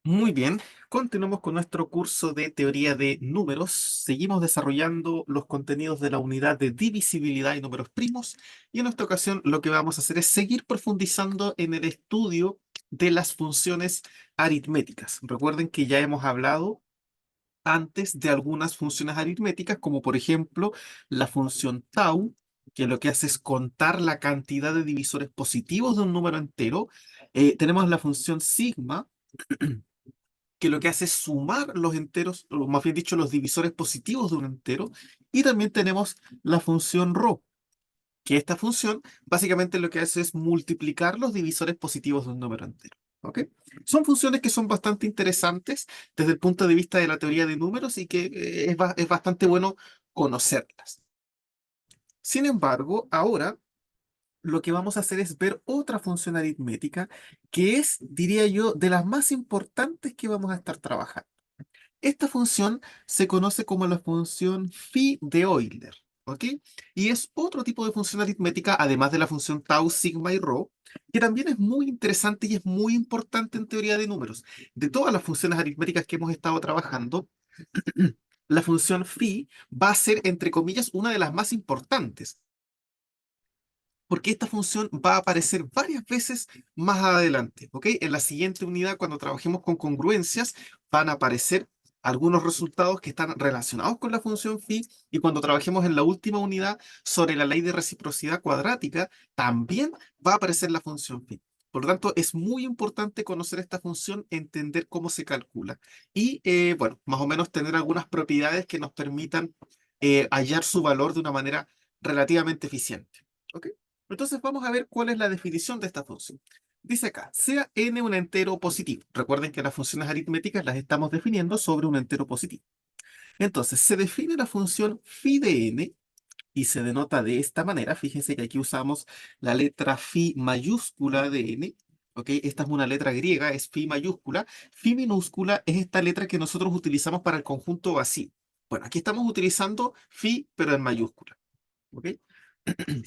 Muy bien, continuamos con nuestro curso de teoría de números. Seguimos desarrollando los contenidos de la unidad de divisibilidad y números primos. Y en esta ocasión lo que vamos a hacer es seguir profundizando en el estudio de las funciones aritméticas. Recuerden que ya hemos hablado antes de algunas funciones aritméticas, como por ejemplo la función tau, que lo que hace es contar la cantidad de divisores positivos de un número entero. Tenemos la función sigma que lo que hace es sumar los enteros, o más bien dicho, los divisores positivos de un entero. Y también tenemos la función rho, que esta función básicamente lo que hace es multiplicar los divisores positivos de un número entero. ¿Ok? Son funciones que son bastante interesantes desde el punto de vista de la teoría de números y que es bastante bueno conocerlas. Sin embargo, ahora lo que vamos a hacer es ver otra función aritmética que es, diría yo, de las más importantes que vamos a estar trabajando. Esta función se conoce como la función phi de Euler, ¿ok? Y es otro tipo de función aritmética, además de la función tau, sigma y rho, que también es muy interesante y es muy importante en teoría de números. De todas las funciones aritméticas que hemos estado trabajando, la función phi va a ser, entre comillas, una de las más importantes, porque esta función va a aparecer varias veces más adelante, ¿ok? En la siguiente unidad, cuando trabajemos con congruencias, van a aparecer algunos resultados que están relacionados con la función phi, y cuando trabajemos en la última unidad sobre la ley de reciprocidad cuadrática, también va a aparecer la función phi. Por lo tanto, es muy importante conocer esta función, entender cómo se calcula y, bueno, más o menos tener algunas propiedades que nos permitan hallar su valor de una manera relativamente eficiente. ¿Ok? Entonces vamos a ver cuál es la definición de esta función. Dice acá, sea n un entero positivo. Recuerden que las funciones aritméticas las estamos definiendo sobre un entero positivo. Entonces, se define la función phi de n y se denota de esta manera. Fíjense que aquí usamos la letra phi mayúscula de n. ¿Ok? Esta es una letra griega, es phi mayúscula. Phi minúscula es esta letra que nosotros utilizamos para el conjunto vacío. Bueno, aquí estamos utilizando phi, pero en mayúscula. ¿Ok?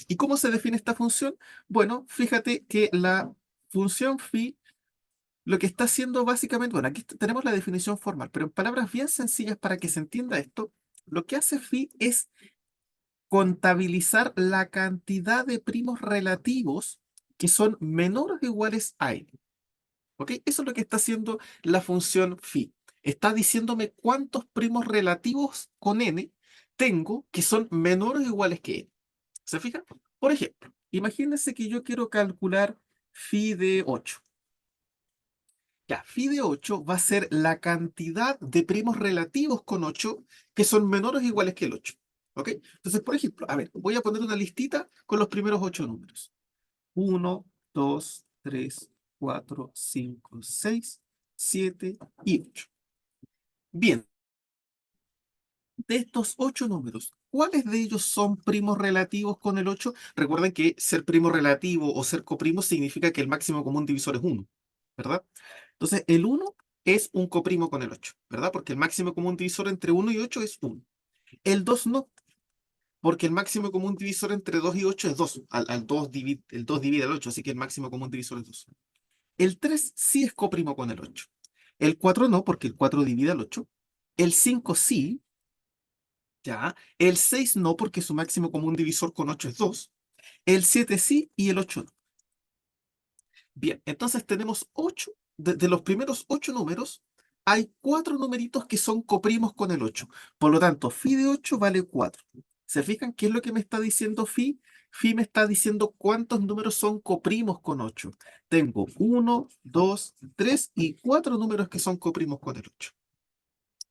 ¿Y cómo se define esta función? Bueno, fíjate que la función phi lo que está haciendo básicamente, bueno, aquí tenemos la definición formal, pero en palabras bien sencillas para que se entienda esto, lo que hace phi es contabilizar la cantidad de primos relativos que son menores o iguales a n. ¿Ok? Eso es lo que está haciendo la función phi. Está diciéndome cuántos primos relativos con n tengo que son menores o iguales que n. ¿Se fijan? Por ejemplo, imagínense que yo quiero calcular phi de 8. Ya, phi de 8 va a ser la cantidad de primos relativos con 8 que son menores o iguales que el 8. ¿Ok? Entonces, por ejemplo, a ver, voy a poner una listita con los primeros 8 números. 1, 2, 3, 4, 5, 6, 7 y 8. Bien, de estos 8 números, ¿cuáles de ellos son primos relativos con el 8? Recuerden que ser primo relativo o ser coprimo significa que el máximo común divisor es 1, ¿verdad? Entonces, el 1 es un coprimo con el 8, ¿verdad? Porque el máximo común divisor entre 1 y 8 es 1. El 2 no, porque el máximo común divisor entre 2 y 8 es 2. El 2 divide el 8, así que el máximo común divisor es 2. El 3 sí es coprimo con el 8. El 4 no, porque el 4 divide el 8. El 5 sí, ya. El 6 no, porque su máximo común divisor con 8 es 2. El 7 sí y el 8 no. Bien, entonces tenemos 8, de los primeros 8 números, hay 4 numeritos que son coprimos con el 8. Por lo tanto, phi de 8 vale 4. ¿Se fijan qué es lo que me está diciendo phi? Phi me está diciendo cuántos números son coprimos con 8. Tengo 1, 2, 3 y 4 números que son coprimos con el 8.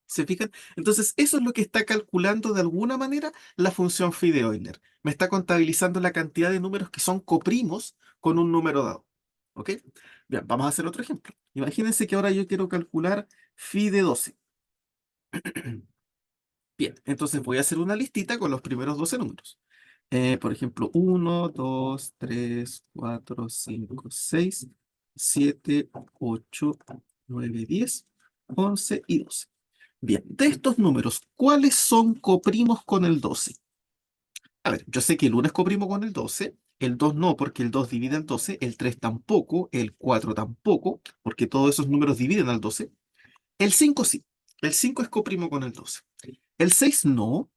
¿Se fijan? Entonces, eso es lo que está calculando de alguna manera la función phi de Euler. Me está contabilizando la cantidad de números que son coprimos con un número dado. ¿Ok? Bien, vamos a hacer otro ejemplo. Imagínense que ahora yo quiero calcular phi de 12. Bien, entonces voy a hacer una listita con los primeros 12 números. Por ejemplo, 1, 2, 3, 4, 5, 6, 7, 8, 9, 10, 11 y 12. Bien, de estos números, ¿cuáles son coprimos con el 12? A ver, yo sé que el 1 es coprimo con el 12, el 2 no, porque el 2 divide el 12, el 3 tampoco, el 4 tampoco, porque todos esos números dividen al 12. El 5 sí. El 5 es coprimo con el 12. El 6 no.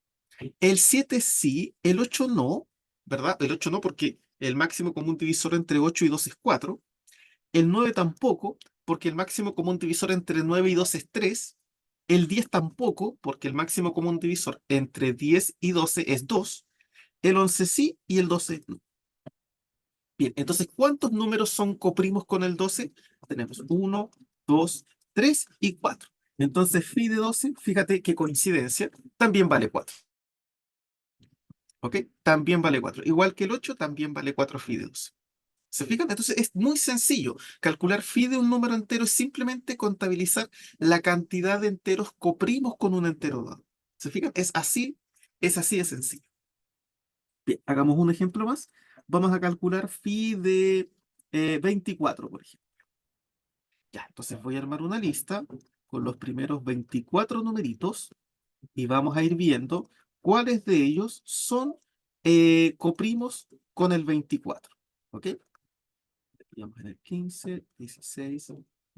El 7 sí. El 8 no. ¿Verdad? El 8 no porque el máximo común divisor entre 8 y 2 es 4. El 9 tampoco, porque el máximo común divisor entre 9 y 2 es 3. El 10 tampoco, porque el máximo común divisor entre 10 y 12 es 2. El 11 sí y el 12 no. Bien, entonces, ¿cuántos números son coprimos con el 12? Tenemos uno, 2, 3 y 4. Entonces, phi de 12, fíjate qué coincidencia, también vale 4. ¿Ok? También vale 4. Igual que el 8, también vale 4 phi de 12. ¿Se fijan? Entonces es muy sencillo. Calcular phi de un número entero es simplemente contabilizar la cantidad de enteros coprimos con un entero dado. ¿Se fijan? Es así de sencillo. Bien, hagamos un ejemplo más. Vamos a calcular phi de 24, por ejemplo. Ya, entonces voy a armar una lista con los primeros 24 numeritos y vamos a ir viendo cuáles de ellos son coprimos con el 24. ¿Ok? Vamos en el 15, 16,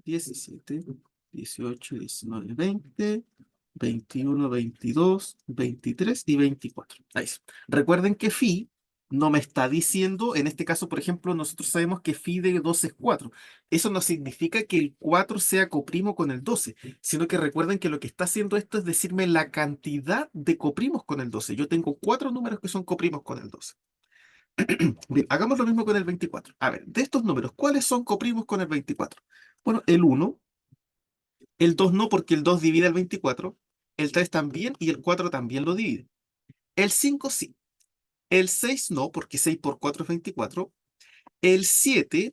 17, 18, 19, 20, 21, 22, 23 y 24. Ahí está. Recuerden que phi no me está diciendo, en este caso, por ejemplo, nosotros sabemos que phi de 12 es 4. Eso no significa que el 4 sea coprimo con el 12, sino que recuerden que lo que está haciendo esto es decirme la cantidad de coprimos con el 12. Yo tengo 4 números que son coprimos con el 12. Bien, hagamos lo mismo con el 24. A ver, de estos números, ¿cuáles son coprimos con el 24? Bueno, el 1, el 2 no, porque el 2 divide el 24, el 3 también y el 4 también lo divide. El 5 sí, el 6 no, porque 6 por 4 es 24. El 7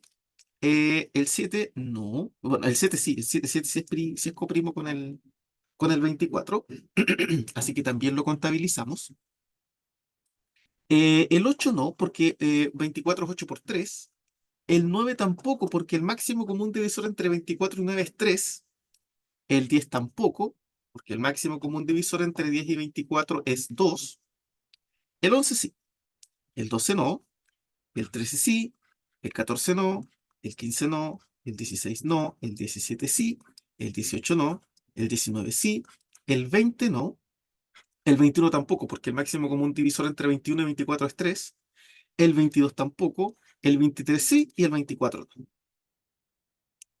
no, bueno, el 7 sí, el 7 sí es coprimo con el 24, así que también lo contabilizamos. El 8 no, porque 24 es 8 por 3. El 9 tampoco, porque el máximo común divisor entre 24 y 9 es 3. El 10 tampoco, porque el máximo común divisor entre 10 y 24 es 2. El 11 sí, el 12 no, el 13 sí, el 14 no, el 15 no, el 16 no, el 17 sí, el 18 no, el 19 sí, el 20 no, el 21 tampoco, porque el máximo común divisor entre 21 y 24 es 3. El 22 tampoco, el 23 sí y el 24 no.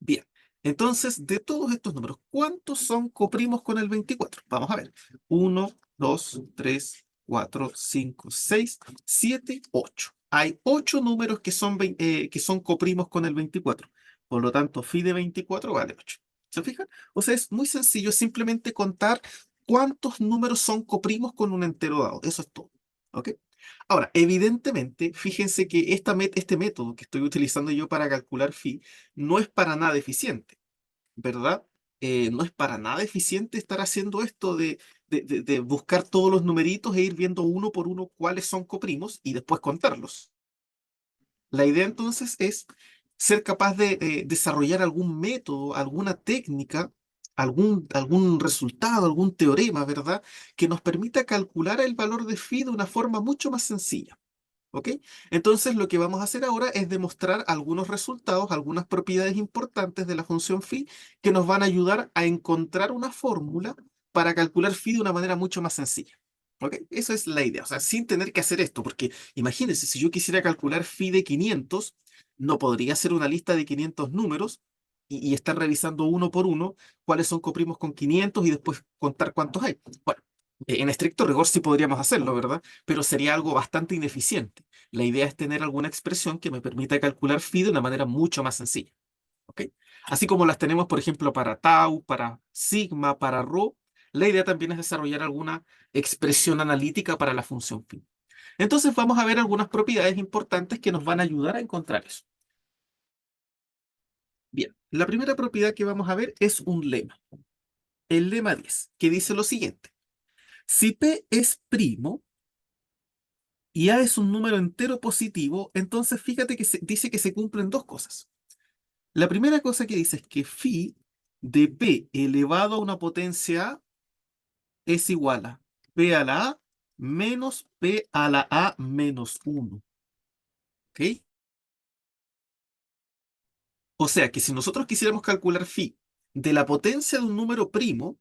Bien, entonces, de todos estos números, ¿cuántos son coprimos con el 24? Vamos a ver. Uno, 2, 3, 4, 5, 6, 7, 8. Hay 8 números que son coprimos con el 24. Por lo tanto, phi de 24 vale 8. ¿Se fijan? O sea, es muy sencillo, es simplemente contar cuántos números son coprimos con un entero dado. Eso es todo. ¿Ok? Ahora, evidentemente, fíjense que este método que estoy utilizando yo para calcular phi no es para nada eficiente, ¿verdad? No es para nada eficiente estar haciendo esto de buscar todos los numeritos e ir viendo uno por uno cuáles son coprimos y después contarlos. La idea entonces es ser capaz de desarrollar algún método, alguna técnica, algún resultado, algún teorema, ¿verdad? Que nos permita calcular el valor de phi de una forma mucho más sencilla. ¿Ok? Entonces lo que vamos a hacer ahora es demostrar algunos resultados, algunas propiedades importantes de la función phi que nos van a ayudar a encontrar una fórmula para calcular phi de una manera mucho más sencilla. ¿Ok? Esa es la idea, o sea, sin tener que hacer esto, porque imagínense, si yo quisiera calcular phi de 500, no podría hacer una lista de 500 números y estar revisando uno por uno cuáles son coprimos con 500 y después contar cuántos hay. Bueno, en estricto rigor sí podríamos hacerlo, ¿verdad? Pero sería algo bastante ineficiente. La idea es tener alguna expresión que me permita calcular phi de una manera mucho más sencilla. ¿Ok? Así como las tenemos, por ejemplo, para tau, para sigma, para rho, la idea también es desarrollar alguna expresión analítica para la función phi. Entonces vamos a ver algunas propiedades importantes que nos van a ayudar a encontrar eso. Bien, la primera propiedad que vamos a ver es un lema. El lema 10, que dice lo siguiente. Si P es primo, y A es un número entero positivo, entonces fíjate que dice que se cumplen dos cosas. La primera cosa que dice es que phi de P elevado a una potencia A es igual a P a la A menos P a la A menos 1. ¿Ok? O sea que si nosotros quisiéramos calcular phi de la potencia de un número primo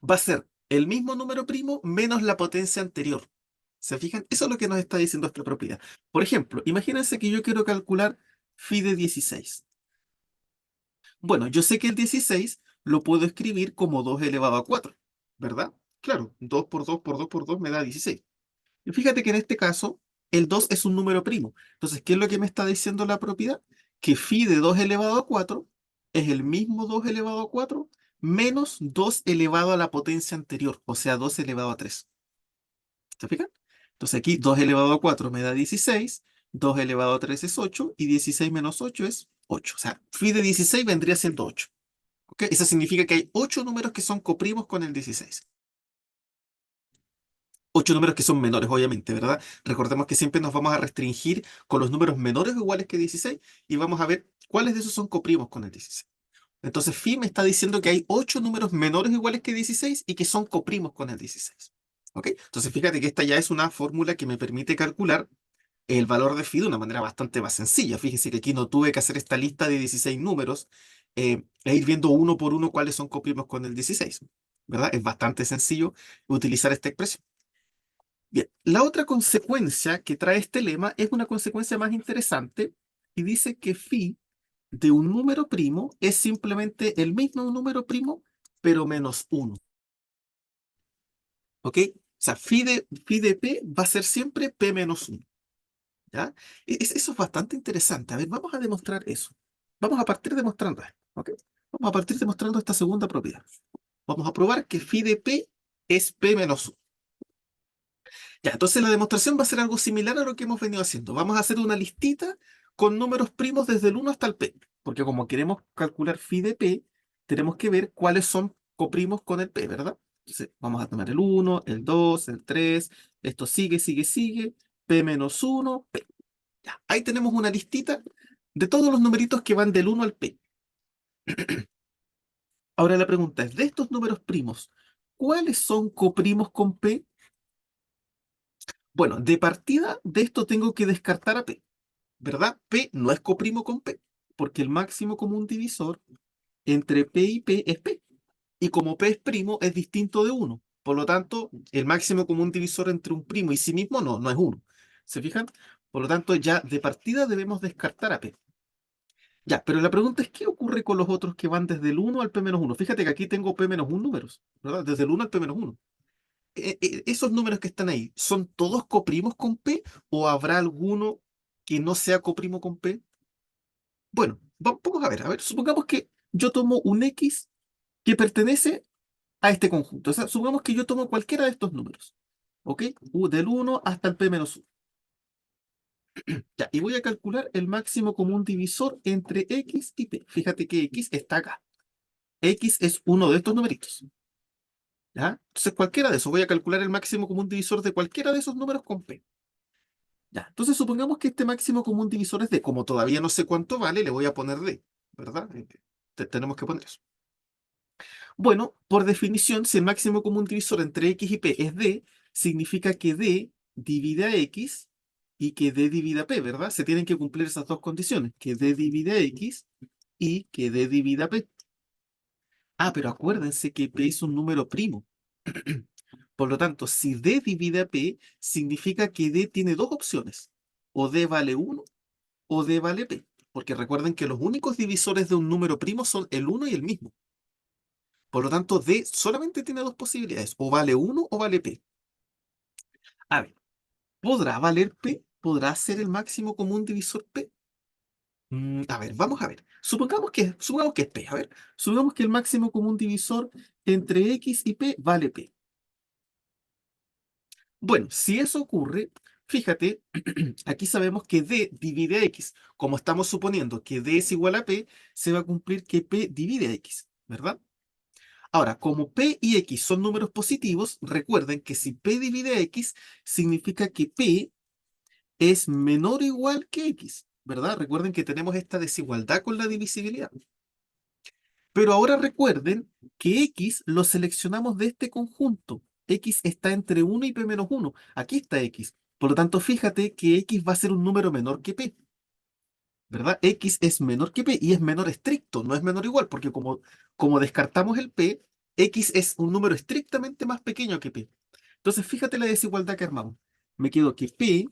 va a ser el mismo número primo menos la potencia anterior. ¿Se fijan? Eso es lo que nos está diciendo esta propiedad. Por ejemplo, imagínense que yo quiero calcular phi de 16. Bueno, yo sé que el 16 lo puedo escribir como 2 elevado a 4, ¿verdad? Claro, 2 por 2 por 2 por 2 me da 16. Y fíjate que en este caso, el 2 es un número primo. Entonces, ¿qué es lo que me está diciendo la propiedad? Que phi de 2 elevado a 4 es el mismo 2 elevado a 4 menos 2 elevado a la potencia anterior, o sea, 2 elevado a 3. ¿Se fijan? Entonces aquí 2 elevado a 4 me da 16, 2 elevado a 3 es 8 y 16 menos 8 es 8. O sea, phi de 16 vendría siendo 8. ¿Ok? Eso significa que hay 8 números que son coprimos con el 16. 8 números que son menores, obviamente, ¿verdad? Recordemos que siempre nos vamos a restringir con los números menores o iguales que 16 y vamos a ver cuáles de esos son coprimos con el 16. Entonces, phi me está diciendo que hay 8 números menores o iguales que 16 y que son coprimos con el 16. ¿Ok? Entonces, fíjate que esta ya es una fórmula que me permite calcular el valor de phi de una manera bastante más sencilla. Fíjese que aquí no tuve que hacer esta lista de 16 números e ir viendo uno por uno cuáles son coprimos con el 16. ¿Verdad? Es bastante sencillo utilizar esta expresión. Bien, la otra consecuencia que trae este lema es una consecuencia más interesante y dice que phi de un número primo es simplemente el mismo número primo, pero menos uno. ¿Ok? O sea, phi de p va a ser siempre p menos uno. ¿Ya? Eso es bastante interesante. A ver, vamos a demostrar eso. Vamos a partir demostrando esto. ¿Ok? Vamos a partir demostrando esta segunda propiedad. Vamos a probar que phi de p es p menos uno. Ya, entonces la demostración va a ser algo similar a lo que hemos venido haciendo. Vamos a hacer una listita con números primos desde el uno hasta el p, porque como queremos calcular phi de p, tenemos que ver cuáles son coprimos con el p, ¿verdad? Entonces vamos a tomar el uno, el 2, el 3, esto sigue, sigue, sigue, p menos uno, p. Ya, ahí tenemos una listita de todos los numeritos que van del uno al p. Ahora la pregunta es, de estos números primos, ¿cuáles son coprimos con p? Bueno, de partida de esto tengo que descartar a p. ¿Verdad? P no es coprimo con P, porque el máximo común divisor entre P y P es P. Y como P es primo, es distinto de uno. Por lo tanto, el máximo común divisor entre un primo y sí mismo no es uno. ¿Se fijan? Por lo tanto, ya de partida debemos descartar a P. Ya, pero la pregunta es, ¿qué ocurre con los otros que van desde el uno al P menos uno? Fíjate que aquí tengo P menos 1 números, ¿verdad? Desde el uno al P menos uno. Esos números que están ahí, ¿son todos coprimos con P o habrá alguno que no sea coprimo con P? Bueno, vamos a ver, supongamos que yo tomo un X que pertenece a este conjunto. O sea, supongamos que yo tomo cualquiera de estos números, ¿ok? Del uno hasta el P-1. Ya, y voy a calcular el máximo común divisor entre X y P. Fíjate que X está acá. X es uno de estos numeritos, ¿ya? Entonces, cualquiera de esos, voy a calcular el máximo común divisor de cualquiera de esos números con P. Ya, entonces supongamos que este máximo común divisor es D. Como todavía no sé cuánto vale, le voy a poner D, ¿verdad? Tenemos que poner eso. Bueno, por definición, si el máximo común divisor entre x y p es d, significa que d divide a x y que d divide a p, ¿verdad? Se tienen que cumplir esas dos condiciones, que d divide a x y que d divide a p. Ah, pero acuérdense que p es un número primo. Por lo tanto, si d divide a p, significa que d tiene dos opciones. O d vale 1 o d vale p. Porque recuerden que los únicos divisores de un número primo son el uno y el mismo. Por lo tanto, D solamente tiene dos posibilidades, o vale uno o vale P. A ver, ¿podrá valer P? ¿Podrá ser el máximo común divisor P? A ver, vamos a ver. Supongamos que es P. A ver, supongamos que el máximo común divisor entre X y P vale P. Bueno, si eso ocurre, fíjate, aquí sabemos que D divide a X. Como estamos suponiendo que D es igual a P, se va a cumplir que P divide a X, ¿verdad? Ahora, como P y X son números positivos, recuerden que si P divide a X, significa que P es menor o igual que X, ¿verdad? Recuerden que tenemos esta desigualdad con la divisibilidad. Pero ahora recuerden que X lo seleccionamos de este conjunto. X está entre 1 y P menos 1. Aquí está X. Por lo tanto, fíjate que X va a ser un número menor que P. ¿verdad? X es menor que P y es menor estricto, no es menor igual, porque como descartamos el P, X es un número estrictamente más pequeño que P. Entonces, fíjate la desigualdad que armamos. Me quedo que P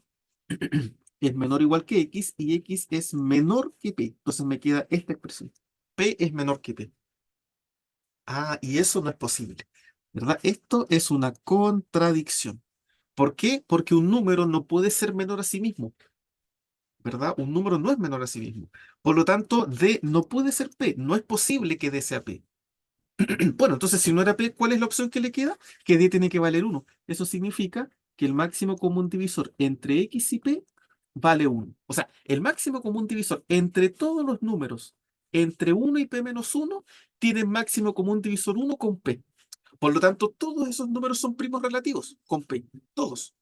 es menor o igual que X y X es menor que P. Entonces me queda esta expresión. P es menor que P. Ah, y eso no es posible, ¿verdad? Esto es una contradicción. ¿Por qué? Porque un número no puede ser menor a sí mismo, ¿verdad? Un número no es menor a sí mismo. Por lo tanto, D no puede ser P. No es posible que D sea P. Bueno, entonces si no era P, ¿cuál es la opción que le queda? Que D tiene que valer uno. Eso significa que el máximo común divisor entre X y P vale uno. O sea, el máximo común divisor entre todos los números entre uno y P menos uno tiene máximo común divisor uno con P. Por lo tanto, todos esos números son primos relativos con P. Todos.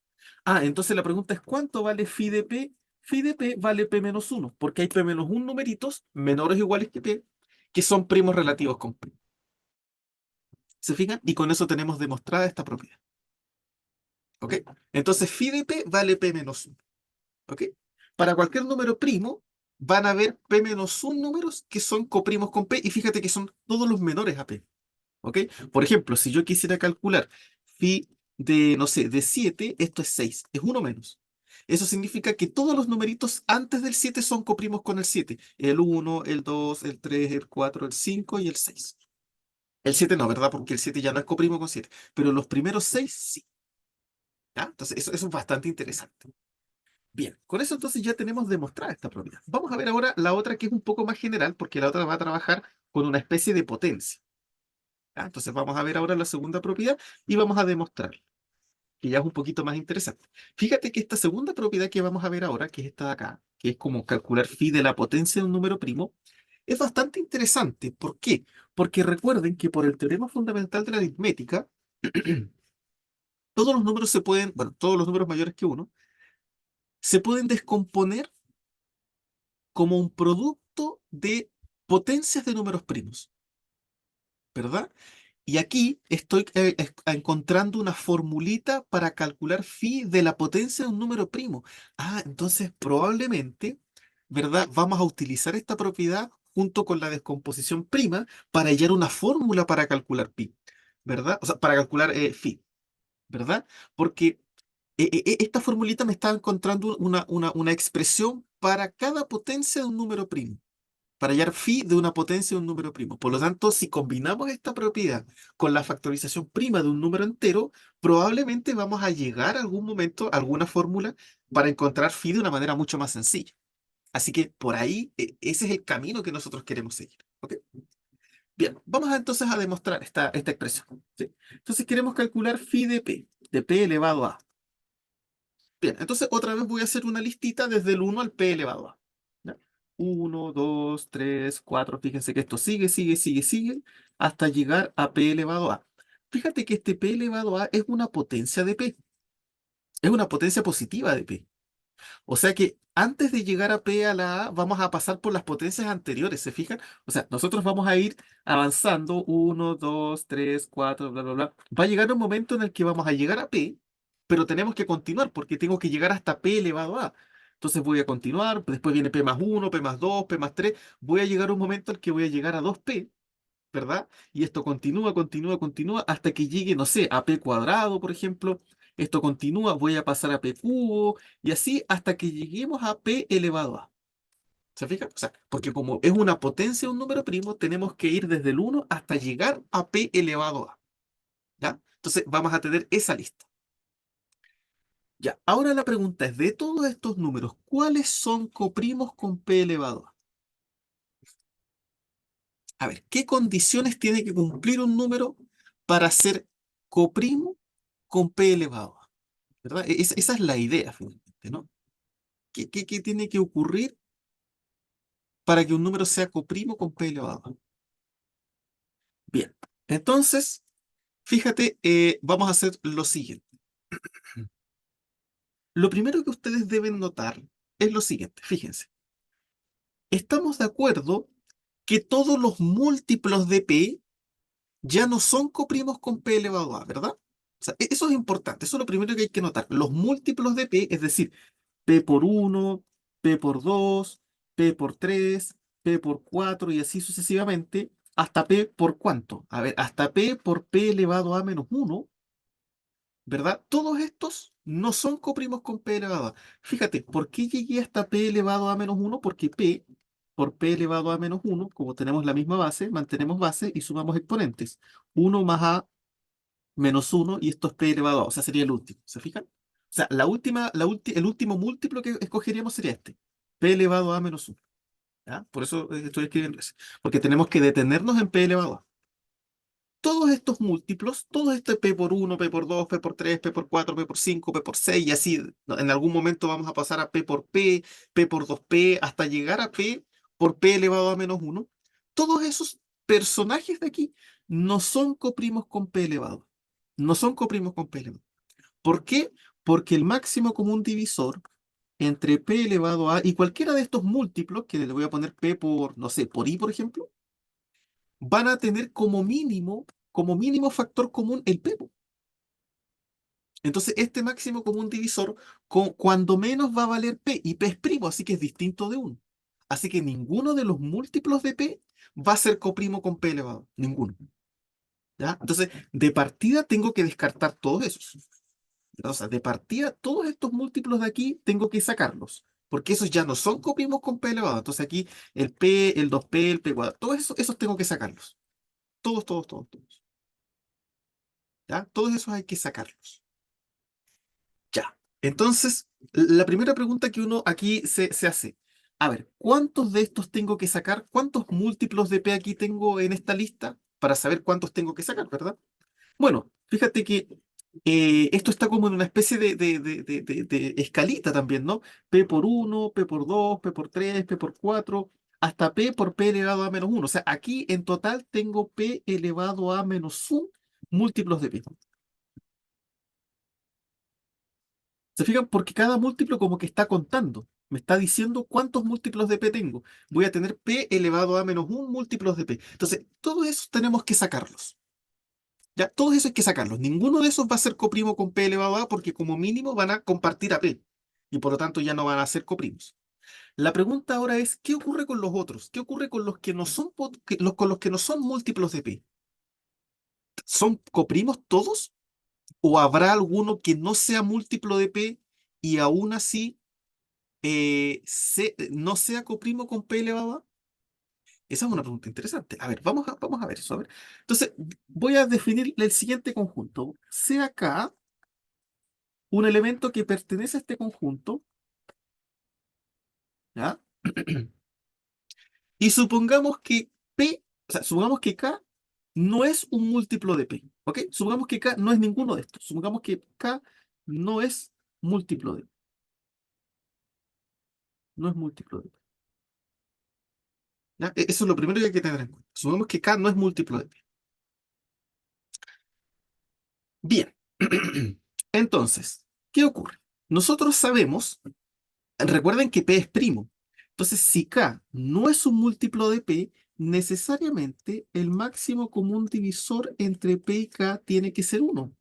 Ah, entonces la pregunta es ¿cuánto vale phi de P? Phi de P vale P menos uno, porque hay P menos un numeritos menores o iguales que P, que son primos relativos con P. ¿Se fijan? Y con eso tenemos demostrada esta propiedad. ¿Ok? Entonces, phi de P vale P menos uno. ¿Ok? Para cualquier número primo, van a haber P menos un números que son coprimos con P, y fíjate que son todos los menores a P. ¿Ok? Por ejemplo, si yo quisiera calcular phi de, no sé, de 7, esto es 6, es uno menos. Eso significa que todos los numeritos antes del 7 son coprimos con el 7. El uno, el 2, el 3, el 4, el 5 y el 6. El 7 no, ¿verdad? Porque el 7 ya no es coprimo con 7. Pero los primeros 6 sí. ¿Ya? Entonces, eso es bastante interesante. Bien, con eso entonces ya tenemos demostrada esta propiedad. Vamos a ver ahora la otra que es un poco más general, porque la otra va a trabajar con una especie de potencia. ¿Ya? Entonces vamos a ver ahora la segunda propiedad y vamos a demostrar que ya es un poquito más interesante. Fíjate que esta segunda propiedad que vamos a ver ahora, que es esta de acá, que es como calcular phi de la potencia de un número primo, es bastante interesante. ¿Por qué? Porque recuerden que por el teorema fundamental de la aritmética, todos los números se pueden, bueno, todos los números mayores que uno, se pueden descomponer como un producto de potencias de números primos, ¿verdad? Y aquí estoy encontrando una formulita para calcular phi de la potencia de un número primo. Ah, entonces probablemente, ¿verdad? Vamos a utilizar esta propiedad junto con la descomposición prima para hallar una fórmula para calcular pi, ¿verdad? O sea, para calcular phi, ¿verdad? Porque esta formulita me está encontrando una expresión para cada potencia de un número primo, para hallar phi de una potencia de un número primo. Por lo tanto, si combinamos esta propiedad con la factorización prima de un número entero, probablemente vamos a llegar a algún momento a alguna fórmula para encontrar phi de una manera mucho más sencilla. Así que por ahí, ese es el camino que nosotros queremos seguir. ¿Ok? Bien, vamos entonces a demostrar esta expresión. ¿Sí? Entonces queremos calcular phi de p elevado a. Bien, entonces otra vez voy a hacer una listita desde el uno al p elevado a. ¿Ya? 1, 2, 3, 4. Fíjense que esto sigue, sigue, sigue, sigue, hasta llegar a p elevado a. Fíjate que este p elevado a es una potencia de p, es una potencia positiva de p. O sea que antes de llegar a P a la A, vamos a pasar por las potencias anteriores, ¿se fijan? O sea, nosotros vamos a ir avanzando, uno, 2, 3, 4, bla, bla, bla. Va a llegar un momento en el que vamos a llegar a P, pero tenemos que continuar porque tengo que llegar hasta P elevado a. Entonces voy a continuar, después viene P más uno, P más 2, P más 3. Voy a llegar a un momento en el que voy a llegar a 2P, ¿verdad? Y esto continúa, continúa, continúa hasta que llegue, no sé, a p cuadrado, por ejemplo. Esto continúa, voy a pasar a p cubo y así hasta que lleguemos a p elevado a. ¿Se fijan? O sea, porque como es una potencia de un número primo, tenemos que ir desde el uno hasta llegar a p elevado a. ¿Ya? Entonces vamos a tener esa lista. Ya, ahora la pregunta es, de todos estos números, ¿cuáles son coprimos con p elevado a? A ver, ¿qué condiciones tiene que cumplir un número para ser coprimo con p elevado a? ¿Verdad? Esa es la idea, finalmente, ¿no? ¿Qué tiene que ocurrir para que un número sea coprimo con p elevado a? Bien, entonces, fíjate, vamos a hacer lo siguiente. Lo primero que ustedes deben notar es lo siguiente, fíjense. Estamos de acuerdo que todos los múltiplos de p ya no son coprimos con p elevado a, ¿verdad? O sea, eso es importante, eso es lo primero que hay que notar. Los múltiplos de p, es decir, p por uno, p por 2, P por 3, P por 4 y así sucesivamente, hasta P por cuánto. A ver, hasta P por P elevado a menos 1, ¿verdad? Todos estos no son coprimos con P elevado a. Fíjate, ¿por qué llegué hasta P elevado a menos 1? Porque P por P elevado a menos 1, como tenemos la misma base, mantenemos base y sumamos exponentes. 1 más A menos 1 y esto es P elevado a, o sea, sería el último. ¿Se fijan? O sea, el último múltiplo que escogeríamos sería este. P elevado a menos 1. ¿Ya? Por eso estoy escribiendo eso. Porque tenemos que detenernos en P elevado a. Todos estos múltiplos, todo este P por 1, P por 2, P por 3, P por 4, P por 5, P por 6, y así, ¿no? En algún momento vamos a pasar a P por P, P por 2P, hasta llegar a P por P elevado a menos 1. Todos esos personajes de aquí no son coprimos con P elevado. No son coprimos con P elevado. ¿Por qué? Porque el máximo común divisor entre P elevado a y cualquiera de estos múltiplos, que le voy a poner P por, no sé, por I, por ejemplo, van a tener como mínimo factor común el P, po. Entonces, este máximo común divisor, cuando menos va a valer P, y P es primo, así que es distinto de 1. Así que ninguno de los múltiplos de P va a ser coprimo con P elevado. Ninguno. ¿Ya? Entonces, de partida tengo que descartar todos esos. O sea, de partida, todos estos múltiplos de aquí tengo que sacarlos. Porque esos ya no son coprimos con P elevado. Entonces aquí el P, el 2P, el P cuadrado, todos esos tengo que sacarlos. Todos, todos, todos, todos. ¿Ya? Todos esos hay que sacarlos. Ya. Entonces, la primera pregunta que uno aquí se hace, a ver, ¿cuántos de estos tengo que sacar? ¿Cuántos múltiplos de P aquí tengo en esta lista? Para saber cuántos tengo que sacar, ¿verdad? Bueno, fíjate que esto está como en una especie de escalita también, ¿no? P por 1, P por 2, P por 3, P por 4, hasta P por P elevado a menos 1. O sea, aquí en total tengo P elevado a menos 1 múltiplos de P. ¿Se fijan? Porque cada múltiplo como que está contando. Me está diciendo cuántos múltiplos de P tengo. Voy a tener P elevado a menos 1 múltiplos de P. Entonces, todos esos tenemos que sacarlos. Ya, todos esos hay que sacarlos. Ninguno de esos va a ser coprimo con P elevado a porque como mínimo van a compartir a P. Y por lo tanto ya no van a ser coprimos. La pregunta ahora es, ¿qué ocurre con los otros? ¿Qué ocurre con los que no son, con los que no son múltiplos de P? ¿Son coprimos todos? ¿O habrá alguno que no sea múltiplo de P y aún así no sea coprimo con P elevado a? Esa es una pregunta interesante. A ver, vamos a ver eso. A ver. Entonces, voy a definir el siguiente conjunto. Sea K un elemento que pertenece a este conjunto, ¿ya? Y supongamos que P, o sea, supongamos que K no es un múltiplo de P, ¿ok? Supongamos que K no es ninguno de estos. Supongamos que K no es múltiplo de P. No es múltiplo de P. ¿Ya? Eso es lo primero que hay que tener en cuenta. Supongamos que K no es múltiplo de P. Bien. Entonces, ¿qué ocurre? Nosotros sabemos, recuerden que P es primo. Entonces, si K no es un múltiplo de P, necesariamente el máximo común divisor entre P y K tiene que ser 1.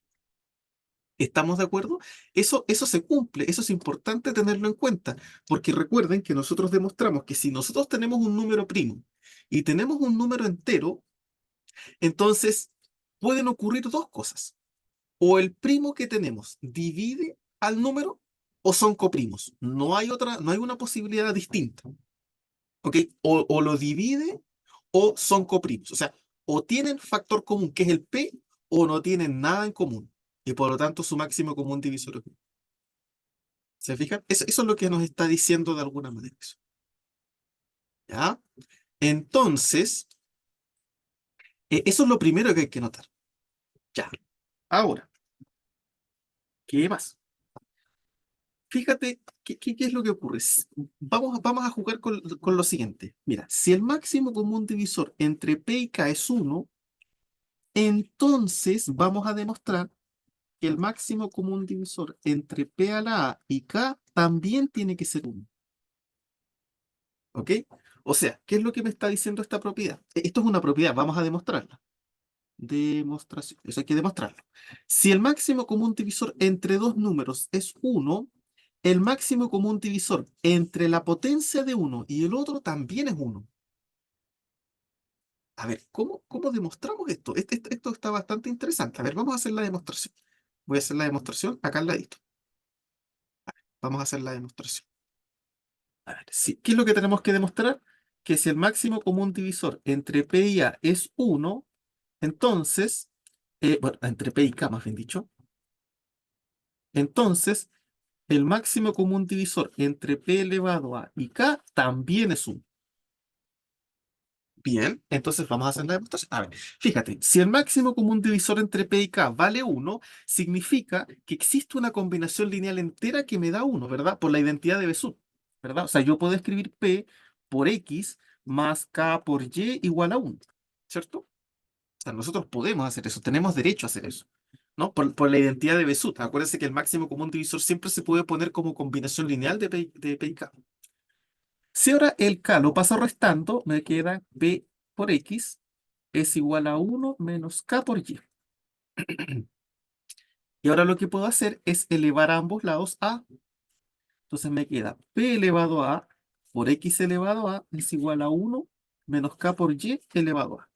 ¿Estamos de acuerdo? Eso se cumple, eso es importante tenerlo en cuenta, porque recuerden que nosotros demostramos que si nosotros tenemos un número primo y tenemos un número entero, entonces pueden ocurrir dos cosas. O el primo que tenemos divide al número o son coprimos. No hay una posibilidad distinta. ¿Ok? O lo divide o son coprimos. O sea, o tienen factor común, que es el P, o no tienen nada en común. Y por lo tanto su máximo común divisor es 1. ¿Se fijan? Eso es lo que nos está diciendo de alguna manera eso. ¿Ya? Entonces, eso es lo primero que hay que notar. Ya. Ahora, ¿qué más? Fíjate, ¿qué es lo que ocurre? Vamos a jugar con lo siguiente. Mira, si el máximo común divisor entre P y K es 1, entonces vamos a demostrar que el máximo común divisor entre P a la A y K también tiene que ser 1. ¿Ok? O sea, ¿qué es lo que me está diciendo esta propiedad? Esto es una propiedad, vamos a demostrarla. Demostración, eso hay que demostrarlo. Si el máximo común divisor entre dos números es 1, el máximo común divisor entre la potencia de uno y el otro también es uno. A ver, ¿cómo demostramos esto? Esto está bastante interesante. A ver, vamos a hacer la demostración. Voy a hacer la demostración acá al ladito. Vamos a hacer la demostración. A ver, sí, ¿qué es lo que tenemos que demostrar? Que si el máximo común divisor entre P y A es uno, entonces, bueno, entre P y K más bien dicho, entonces el máximo común divisor entre P elevado a y K también es uno. Bien, entonces vamos a hacer la demostración. A ver, fíjate, si el máximo común divisor entre P y K vale uno, significa que existe una combinación lineal entera que me da uno, ¿verdad? Por la identidad de Besut, ¿verdad? O sea, yo puedo escribir P por X más K por Y igual a uno, ¿cierto? O sea, nosotros podemos hacer eso, tenemos derecho a hacer eso, ¿no? Por la identidad de Besut. Acuérdense que el máximo común divisor siempre se puede poner como combinación lineal de P y K. Si ahora el K lo paso restando, me queda P por X es igual a uno menos K por Y. Y ahora lo que puedo hacer es elevar a ambos lados a. Entonces me queda P elevado a por X elevado a es igual a uno menos K por Y elevado a.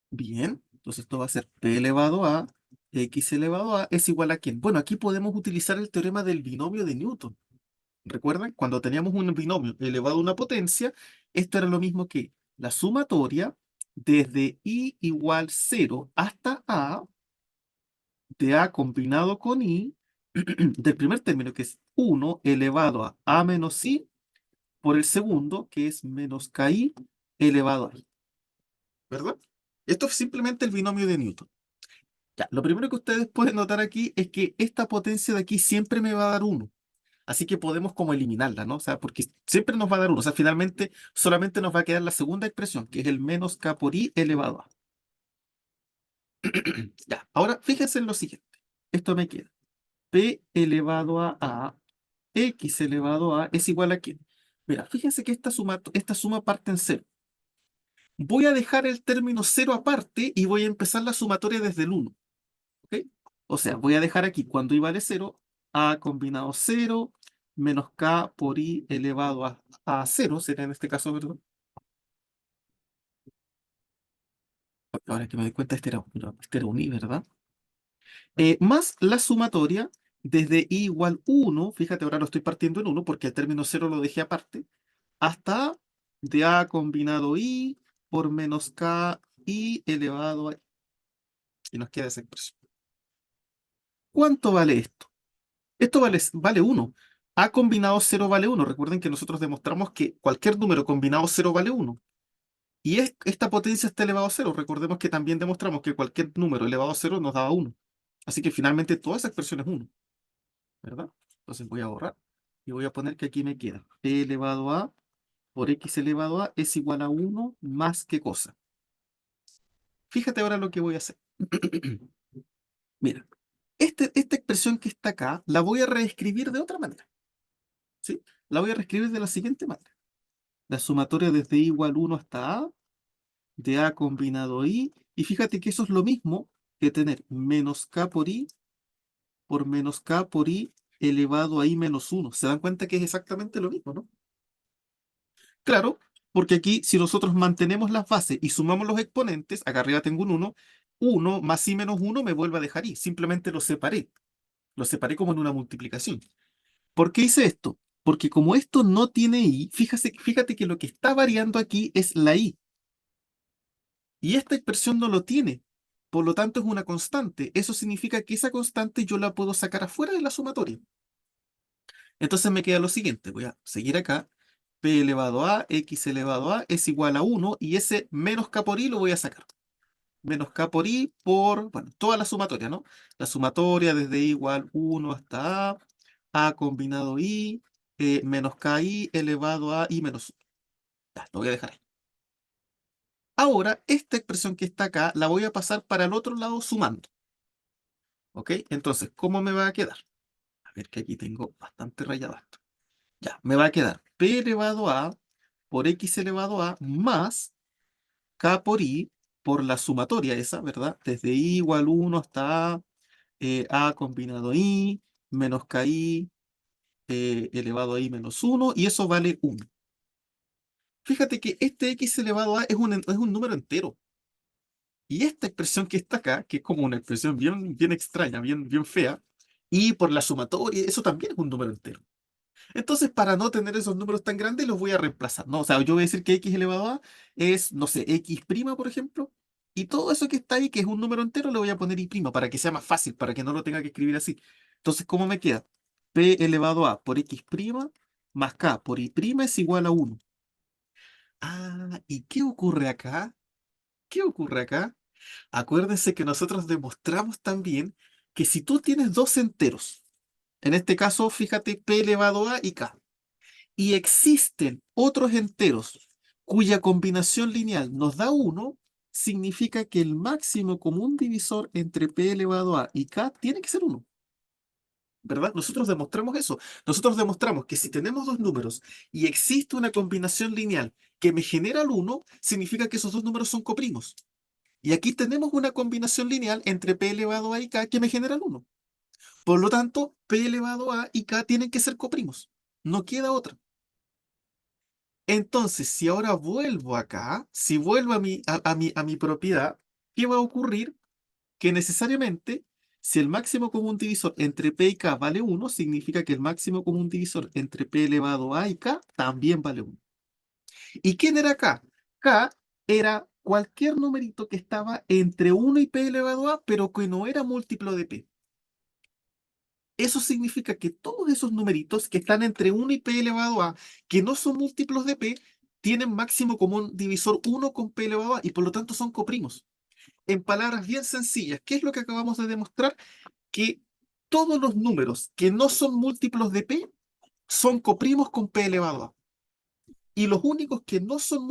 Bien, entonces esto va a ser P elevado a X elevado a es igual a ¿quién? Bueno, aquí podemos utilizar el teorema del binomio de Newton. ¿Recuerdan? Cuando teníamos un binomio elevado a una potencia, esto era lo mismo que la sumatoria desde i igual 0 hasta a de a combinado con i del primer término, que es uno elevado a menos i, por el segundo, que es menos ki elevado a i. ¿Verdad? Esto es simplemente el binomio de Newton. Ya, lo primero que ustedes pueden notar aquí es que esta potencia de aquí siempre me va a dar uno. Así que podemos como eliminarla, ¿no? O sea, porque siempre nos va a dar uno. O sea, finalmente solamente nos va a quedar la segunda expresión, que es el menos k por i elevado a. Ya, ahora fíjense en lo siguiente. Esto me queda. P elevado a x elevado a es igual a ¿qué? Mira, fíjense que esta suma parte en cero. Voy a dejar el término cero aparte y voy a empezar la sumatoria desde el uno. ¿Ok? O sea, voy a dejar aquí cuando i vale cero, a combinado cero menos k por i elevado a cero, sería en este caso, ¿verdad? Ahora que me doy cuenta, este era un i, ¿verdad? Más la sumatoria desde i igual uno, fíjate, ahora lo estoy partiendo en uno porque el término cero lo dejé aparte, hasta de a combinado i por menos k i elevado a i. Y nos queda esa expresión. ¿Cuánto vale esto? Esto vale 1. A combinado cero vale uno. Recuerden que nosotros demostramos que cualquier número combinado cero vale uno. Y esta potencia está elevado a cero. Recordemos que también demostramos que cualquier número elevado a cero nos daba uno. Así que finalmente toda esa expresión es uno, ¿verdad? Entonces voy a borrar y voy a poner que aquí me queda p elevado a por x elevado a es igual a uno más qué cosa. Fíjate ahora lo que voy a hacer. Mira, esta expresión que está acá la voy a reescribir de otra manera, ¿sí? La voy a reescribir de la siguiente manera. La sumatoria desde i igual uno hasta a, de a combinado i, y fíjate que eso es lo mismo que tener menos k por i por menos k por i elevado a i menos uno. ¿Se dan cuenta que es exactamente lo mismo, no? Claro, porque aquí si nosotros mantenemos las bases y sumamos los exponentes, acá arriba tengo un uno más i menos uno me vuelve a dejar i, simplemente lo separé como en una multiplicación. ¿Por qué hice esto? Porque como esto no tiene i, fíjate que lo que está variando aquí es la i, y esta expresión no lo tiene. Por lo tanto, es una constante. Eso significa que esa constante yo la puedo sacar afuera de la sumatoria. Entonces me queda lo siguiente. Voy a seguir acá. P elevado a, x elevado a es igual a uno y ese menos k por i lo voy a sacar. Menos k por i por, bueno, toda la sumatoria, ¿no? La sumatoria desde i igual uno hasta a combinado i, menos ki elevado a i menos 1. Ya, lo voy a dejar ahí. Ahora, esta expresión que está acá la voy a pasar para el otro lado sumando. ¿Ok? Entonces, ¿cómo me va a quedar? A ver que aquí tengo bastante rayado esto. Ya, me va a quedar p elevado a por x elevado a más k por i por la sumatoria esa, ¿verdad? Desde i igual uno hasta a combinado i menos KI elevado a I menos 1, y eso vale 1. Fíjate que este X elevado a es un número entero. Y esta expresión que está acá, que es como una expresión bien, bien extraña, bien, bien fea, y por la sumatoria, eso también es un número entero. Entonces, para no tener esos números tan grandes, los voy a reemplazar, ¿no? O sea, yo voy a decir que x elevado a es, no sé, x prima, por ejemplo, y todo eso que está ahí, que es un número entero, le voy a poner y prima para que sea más fácil, para que no lo tenga que escribir así. Entonces, ¿cómo me queda? P elevado a por x prima más k por y prima es igual a 1. Ah, ¿y qué ocurre acá? ¿Qué ocurre acá? Acuérdense que nosotros demostramos también que si tú tienes dos enteros, en este caso, fíjate, p elevado a y k, y existen otros enteros cuya combinación lineal nos da 1, significa que el máximo común divisor entre p elevado a y k tiene que ser 1, ¿verdad? Nosotros demostramos eso. Nosotros demostramos que si tenemos dos números y existe una combinación lineal que me genera el 1, significa que esos dos números son coprimos. Y aquí tenemos una combinación lineal entre p elevado a y k que me genera el 1. Por lo tanto, p elevado a y k tienen que ser coprimos. No queda otra. Entonces, si ahora vuelvo acá, si vuelvo a mi propiedad, ¿qué va a ocurrir? Que necesariamente, si el máximo común divisor entre p y k vale 1, significa que el máximo común divisor entre p elevado a y k también vale 1. ¿Y quién era k? K era cualquier numerito que estaba entre 1 y p elevado a, pero que no era múltiplo de p. Eso significa que todos esos numeritos que están entre 1 y p elevado a, que no son múltiplos de p, tienen máximo común divisor 1 con p elevado a y por lo tanto son coprimos. En palabras bien sencillas, ¿qué es lo que acabamos de demostrar? Que todos los números que no son múltiplos de p son coprimos con p elevado a. Y los únicos que no son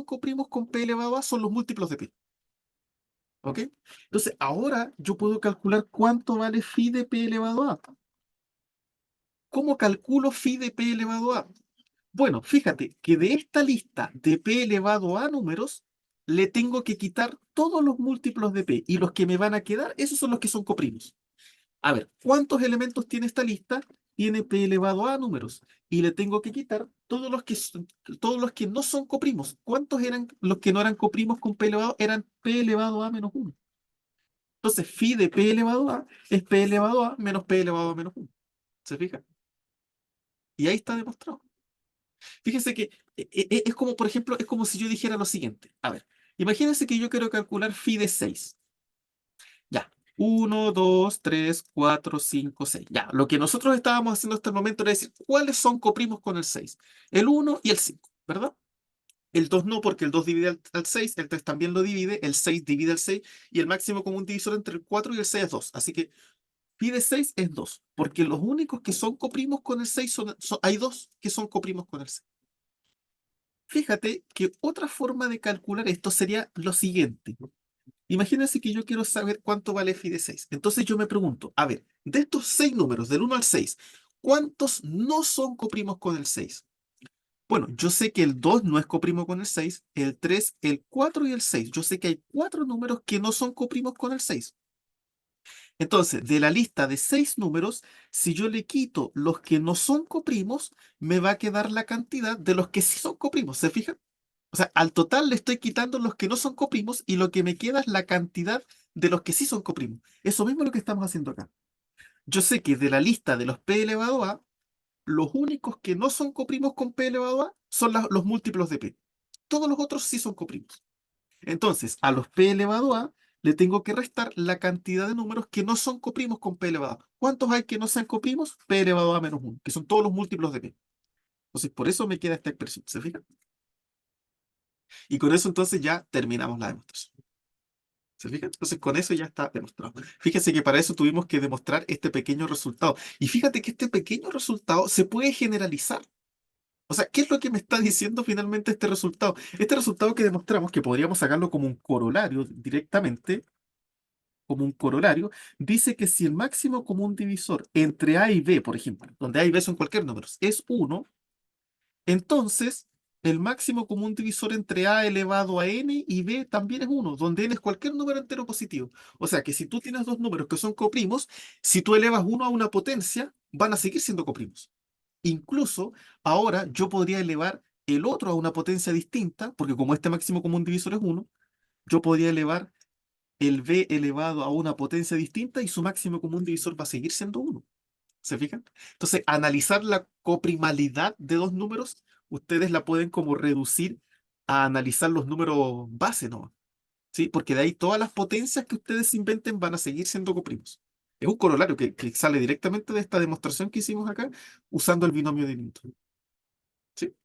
coprimos con p elevado a son los múltiplos de p. ¿Ok? Entonces, ahora yo puedo calcular cuánto vale phi de p elevado a. ¿Cómo calculo phi de p elevado a? Bueno, fíjate que de esta lista de p elevado a números, le tengo que quitar todos los múltiplos de p y los que me van a quedar, esos son los que son coprimos. A ver, ¿cuántos elementos tiene esta lista? Tiene p elevado a números y le tengo que quitar todos los que no son coprimos. ¿Cuántos eran los que no eran coprimos con p elevado? Eran p elevado a menos 1. Entonces, phi de p elevado a es p elevado a menos p elevado a menos 1. ¿Se fija? Y ahí está demostrado. Fíjense que es como, por ejemplo, es como si yo dijera lo siguiente. A ver, imagínense que yo quiero calcular phi de 6. Ya. 1, 2, 3, 4, 5, 6. Ya. Lo que nosotros estábamos haciendo hasta el momento era decir cuáles son coprimos con el 6. El 1 y el 5, ¿verdad? El 2 no, porque el 2 divide al 6, el 3 también lo divide, el 6 divide al 6, y el máximo común divisor entre el 4 y el 6 es 2. Así que phi de 6 es 2, porque los únicos que son coprimos con el 6 hay dos que son coprimos con el 6. Fíjate que otra forma de calcular esto sería lo siguiente. Imagínense que yo quiero saber cuánto vale phi de 6. Entonces yo me pregunto, a ver, de estos 6 números, del 1 al 6, ¿cuántos no son coprimos con el 6? Bueno, yo sé que el 2 no es coprimo con el 6, el 3, el 4 y el 6. Yo sé que hay 4 números que no son coprimos con el 6. Entonces, de la lista de 6 números, si yo le quito los que no son coprimos, me va a quedar la cantidad de los que sí son coprimos. ¿Se fijan? O sea, al total le estoy quitando los que no son coprimos y lo que me queda es la cantidad de los que sí son coprimos. Eso mismo es lo que estamos haciendo acá. Yo sé que de la lista de los p elevado a, los únicos que no son coprimos con p elevado a son los múltiplos de p. Todos los otros sí son coprimos. Entonces, a los p elevado a le tengo que restar la cantidad de números que no son coprimos con p elevado a. ¿Cuántos hay que no sean coprimos? P elevado a menos 1, que son todos los múltiplos de p. Entonces, por eso me queda esta expresión. ¿Se fijan? Y con eso entonces ya terminamos la demostración. ¿Se fijan? Entonces con eso ya está demostrado. Fíjense que para eso tuvimos que demostrar este pequeño resultado. Y fíjate que este pequeño resultado se puede generalizar. O sea, ¿qué es lo que me está diciendo finalmente este resultado? Este resultado que demostramos, que podríamos sacarlo como un corolario directamente, como un corolario, dice que si el máximo común divisor entre A y B, por ejemplo, donde A y B son cualquier número, es 1, entonces el máximo común divisor entre a elevado a n y b también es 1, donde n es cualquier número entero positivo. O sea que si tú tienes dos números que son coprimos, si tú elevas uno a una potencia, van a seguir siendo coprimos. Incluso ahora yo podría elevar el otro a una potencia distinta, porque como este máximo común divisor es 1, yo podría elevar el b elevado a una potencia distinta y su máximo común divisor va a seguir siendo 1. ¿Se fijan? Entonces, analizar la coprimalidad de dos números, ustedes la pueden como reducir a analizar los números base, ¿no? ¿Sí? Porque de ahí todas las potencias que ustedes inventen van a seguir siendo coprimos. Es un corolario que sale directamente de esta demostración que hicimos acá usando el binomio de Newton. ¿Sí?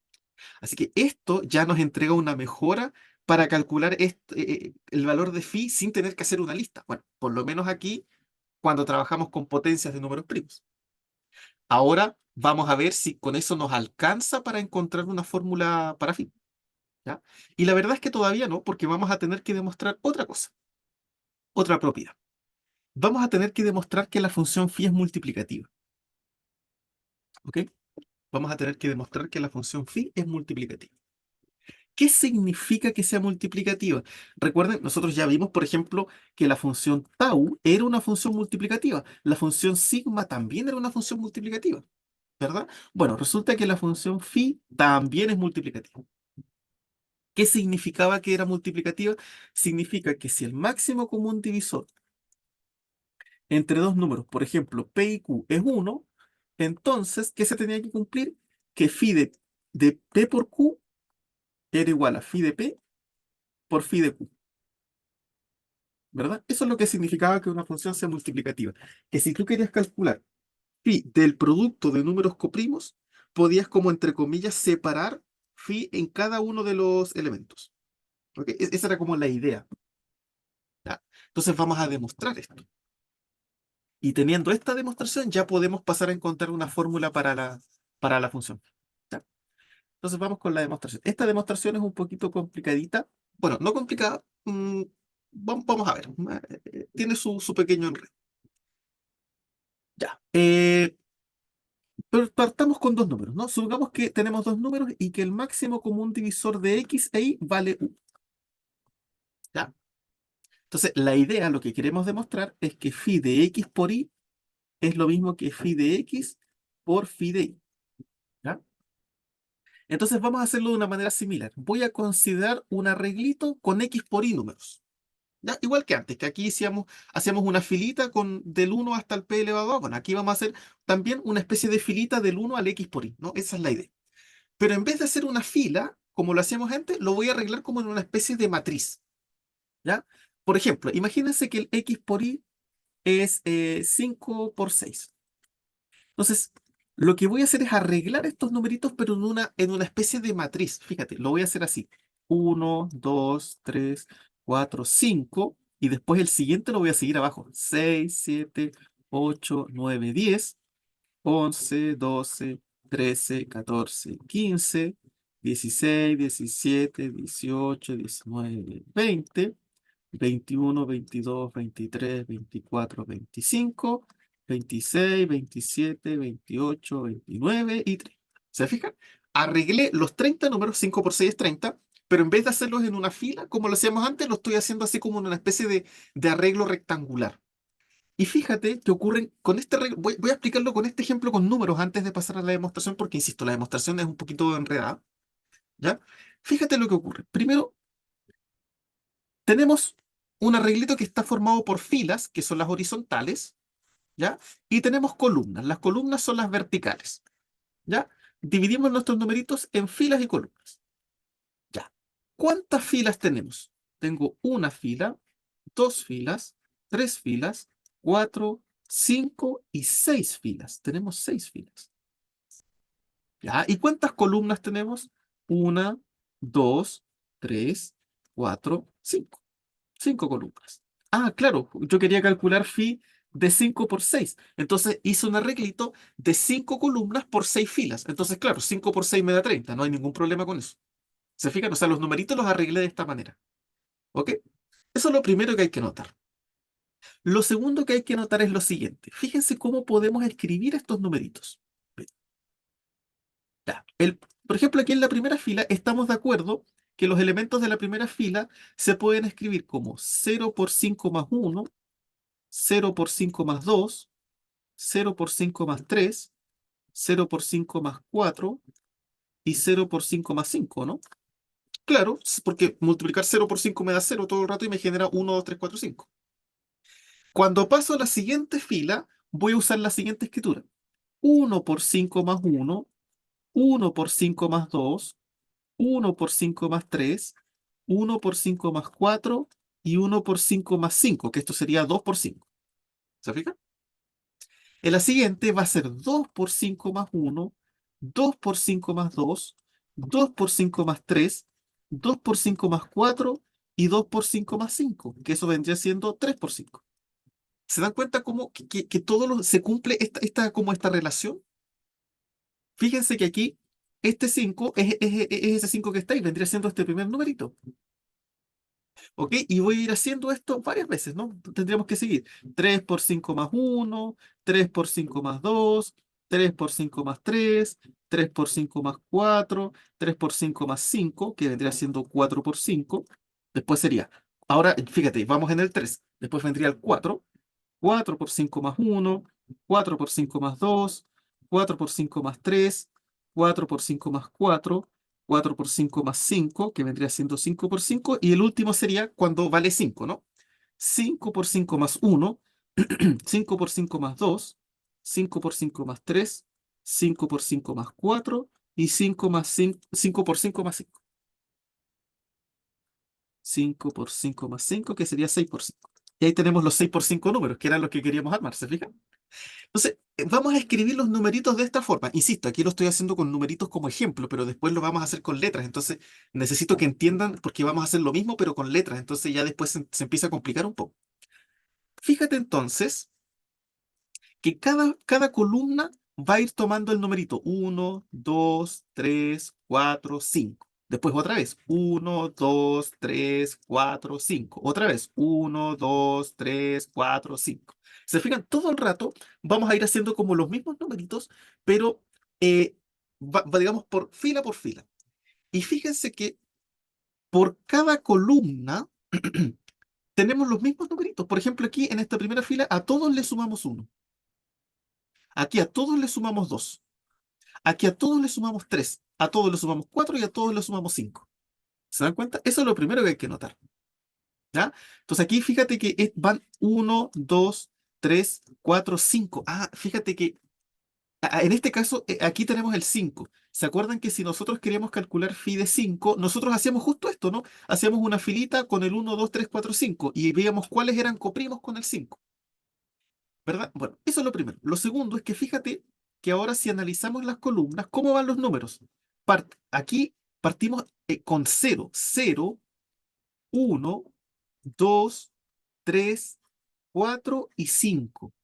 Así que esto ya nos entrega una mejora para calcular el valor de phi sin tener que hacer una lista. Bueno, por lo menos aquí cuando trabajamos con potencias de números primos. Ahora vamos a ver si con eso nos alcanza para encontrar una fórmula para phi, ¿ya? Y la verdad es que todavía no, porque vamos a tener que demostrar otra cosa, otra propiedad. Vamos a tener que demostrar que la función phi es multiplicativa, ¿ok? Vamos a tener que demostrar que la función phi es multiplicativa. ¿Qué significa que sea multiplicativa? Recuerden, nosotros ya vimos, por ejemplo, que la función tau era una función multiplicativa. La función sigma también era una función multiplicativa, ¿verdad? Bueno, resulta que la función phi también es multiplicativa. ¿Qué significaba que era multiplicativa? Significa que si el máximo común divisor entre dos números, por ejemplo, p y q es 1, entonces, ¿qué se tenía que cumplir? Que phi de p por q era igual a phi de p por phi de q, ¿verdad? Eso es lo que significaba que una función sea multiplicativa. Que si tú querías calcular phi del producto de números coprimos, podías como entre comillas separar phi en cada uno de los elementos. ¿Ok? Esa era como la idea. ¿Ya? Entonces vamos a demostrar esto. Y teniendo esta demostración ya podemos pasar a encontrar una fórmula para la función. ¿Ya? Entonces vamos con la demostración. Esta demostración es un poquito complicadita. Bueno, no complicada. Vamos a ver. Tiene su pequeño enredo. Ya. Pero partamos con dos números, ¿no? Supongamos que tenemos dos números y que el máximo común divisor de x e y vale 1. ¿Ya? Entonces, la idea, lo que queremos demostrar es que phi de x por y es lo mismo que phi de x por phi de y. ¿Ya? Entonces vamos a hacerlo de una manera similar. Voy a considerar un arreglito con x por y números. ¿Ya? Igual que antes, que aquí hacíamos una filita del 1 hasta el p elevado a. Bueno, aquí vamos a hacer también una especie de filita del 1 al x por y, ¿no? Esa es la idea. Pero en vez de hacer una fila, como lo hacíamos antes, lo voy a arreglar como en una especie de matriz. ¿Ya? Por ejemplo, imagínense que el x por y es 5 por 6. Entonces, lo que voy a hacer es arreglar estos numeritos, pero en una especie de matriz. Fíjate, lo voy a hacer así. 1, 2, 3, 4, 5. Y después el siguiente lo voy a seguir abajo. 6, 7, 8, 9, 10, 11, 12, 13, 14, 15, 16, 17, 18, 19, 20. 21, 22, 23, 24, 25, 26, 27, 28, 29 y 30. ¿Se fijan? Arreglé los 30 números, 5 por 6 es 30, pero en vez de hacerlos en una fila, como lo hacíamos antes, lo estoy haciendo así como en una especie de arreglo rectangular. Y fíjate que ocurren con este arreglo, voy a explicarlo con este ejemplo con números antes de pasar a la demostración, porque insisto, la demostración es un poquito enredada, ¿ya? Fíjate lo que ocurre. Primero, tenemos un arreglito que está formado por filas, que son las horizontales, ¿ya? Y tenemos columnas. Las columnas son las verticales, ¿ya? Dividimos nuestros numeritos en filas y columnas, ¿ya? ¿Cuántas filas tenemos? Tengo una fila, dos filas, tres filas, cuatro, cinco y seis filas. Tenemos seis filas, ¿ya? ¿Y cuántas columnas tenemos? Una, dos, tres, cuatro, cinco. Cinco columnas. Ah, claro, yo quería calcular phi de 5 por 6. Entonces hice un arreglito de 5 columnas por 6 filas. Entonces, claro, 5 por 6 me da 30. No hay ningún problema con eso. ¿Se fijan? O sea, los numeritos los arreglé de esta manera. ¿Ok? Eso es lo primero que hay que notar. Lo segundo que hay que notar es lo siguiente. Fíjense cómo podemos escribir estos numeritos. Ya, Por ejemplo, aquí en la primera fila estamos de acuerdo que los elementos de la primera fila se pueden escribir como 0 por 5 más 1, 0 por 5 más 2, 0 por 5 más 3, 0 por 5 más 4 y 0 por 5 más 5, ¿no? Claro, porque multiplicar 0 por 5 me da 0 todo el rato y me genera 1, 2, 3, 4, 5. Cuando paso a la siguiente fila, voy a usar la siguiente escritura. 1 por 5 más 1, 1 por 5 más 2, 1 por 5 más 3, 1 por 5 más 4 y 1 por 5 más 5, que esto sería 2 por 5. ¿Se fija? En la siguiente va a ser 2 por 5 más 1, 2 por 5 más 2, 2 por 5 más 3, 2 por 5 más 4 y 2 por 5 más 5, que eso vendría siendo 3 por 5. ¿Se dan cuenta cómo que todo se cumple como esta relación? Fíjense que aquí este 5 es ese 5 que está ahí, vendría siendo este primer numerito. ¿Ok? Y voy a ir haciendo esto varias veces, ¿no? Tendríamos que seguir. 3 por 5 más 1, 3 por 5 más 2, 3 por 5 más 3, 3 por 5 más 4, 3 por 5 más 5, que vendría siendo 4 por 5. Después sería, ahora fíjate, vamos en el 3. Después vendría el 4, 4 por 5 más 1, 4 por 5 más 2, 4 por 5 más 3, 4 por 5 más 4, 4 por 5 más 5, que vendría siendo 5 por 5, y el último sería cuando vale 5, ¿no? 5 por 5 más 1, 5 por 5 más 2, 5 por 5 más 3, 5 por 5 más 4 y 5 más 5, 5 por 5 más 5. 5 por 5 más 5, que sería 6 por 5. Y ahí tenemos los 6 por 5 números, que eran los que queríamos armar, ¿se fijan? Entonces, vamos a escribir los numeritos de esta forma. Insisto, aquí lo estoy haciendo con numeritos como ejemplo, pero después lo vamos a hacer con letras. Entonces, necesito que entiendan porque vamos a hacer lo mismo, pero con letras. Entonces, ya después se empieza a complicar un poco. Fíjate entonces que cada columna va a ir tomando el numerito 1, 2, 3, 4, 5. Después otra vez 1, 2, 3, 4, 5. Otra vez 1, 2, 3, 4, 5. Se fijan, todo el rato vamos a ir haciendo como los mismos numeritos, pero digamos por fila. Y fíjense que por cada columna tenemos los mismos numeritos. Por ejemplo, aquí en esta primera fila a todos le sumamos 1. Aquí a todos le sumamos 2. Aquí a todos le sumamos 3. A todos le sumamos 4 y a todos le sumamos 5. ¿Se dan cuenta? Eso es lo primero que hay que notar. ¿Ya? Entonces aquí fíjate que van 1, 2, 3, 4, 5. Ah, fíjate que en este caso aquí tenemos el 5. ¿Se acuerdan que si nosotros queríamos calcular phi de 5, nosotros hacíamos justo esto, ¿no? Hacíamos una filita con el 1, 2, 3, 4, 5 y veíamos cuáles eran coprimos con el 5. ¿Verdad? Bueno, eso es lo primero. Lo segundo es que fíjate que ahora si analizamos las columnas, ¿cómo van los números? Aquí partimos con 0, 0, 1, 2, 3, 4 y 5.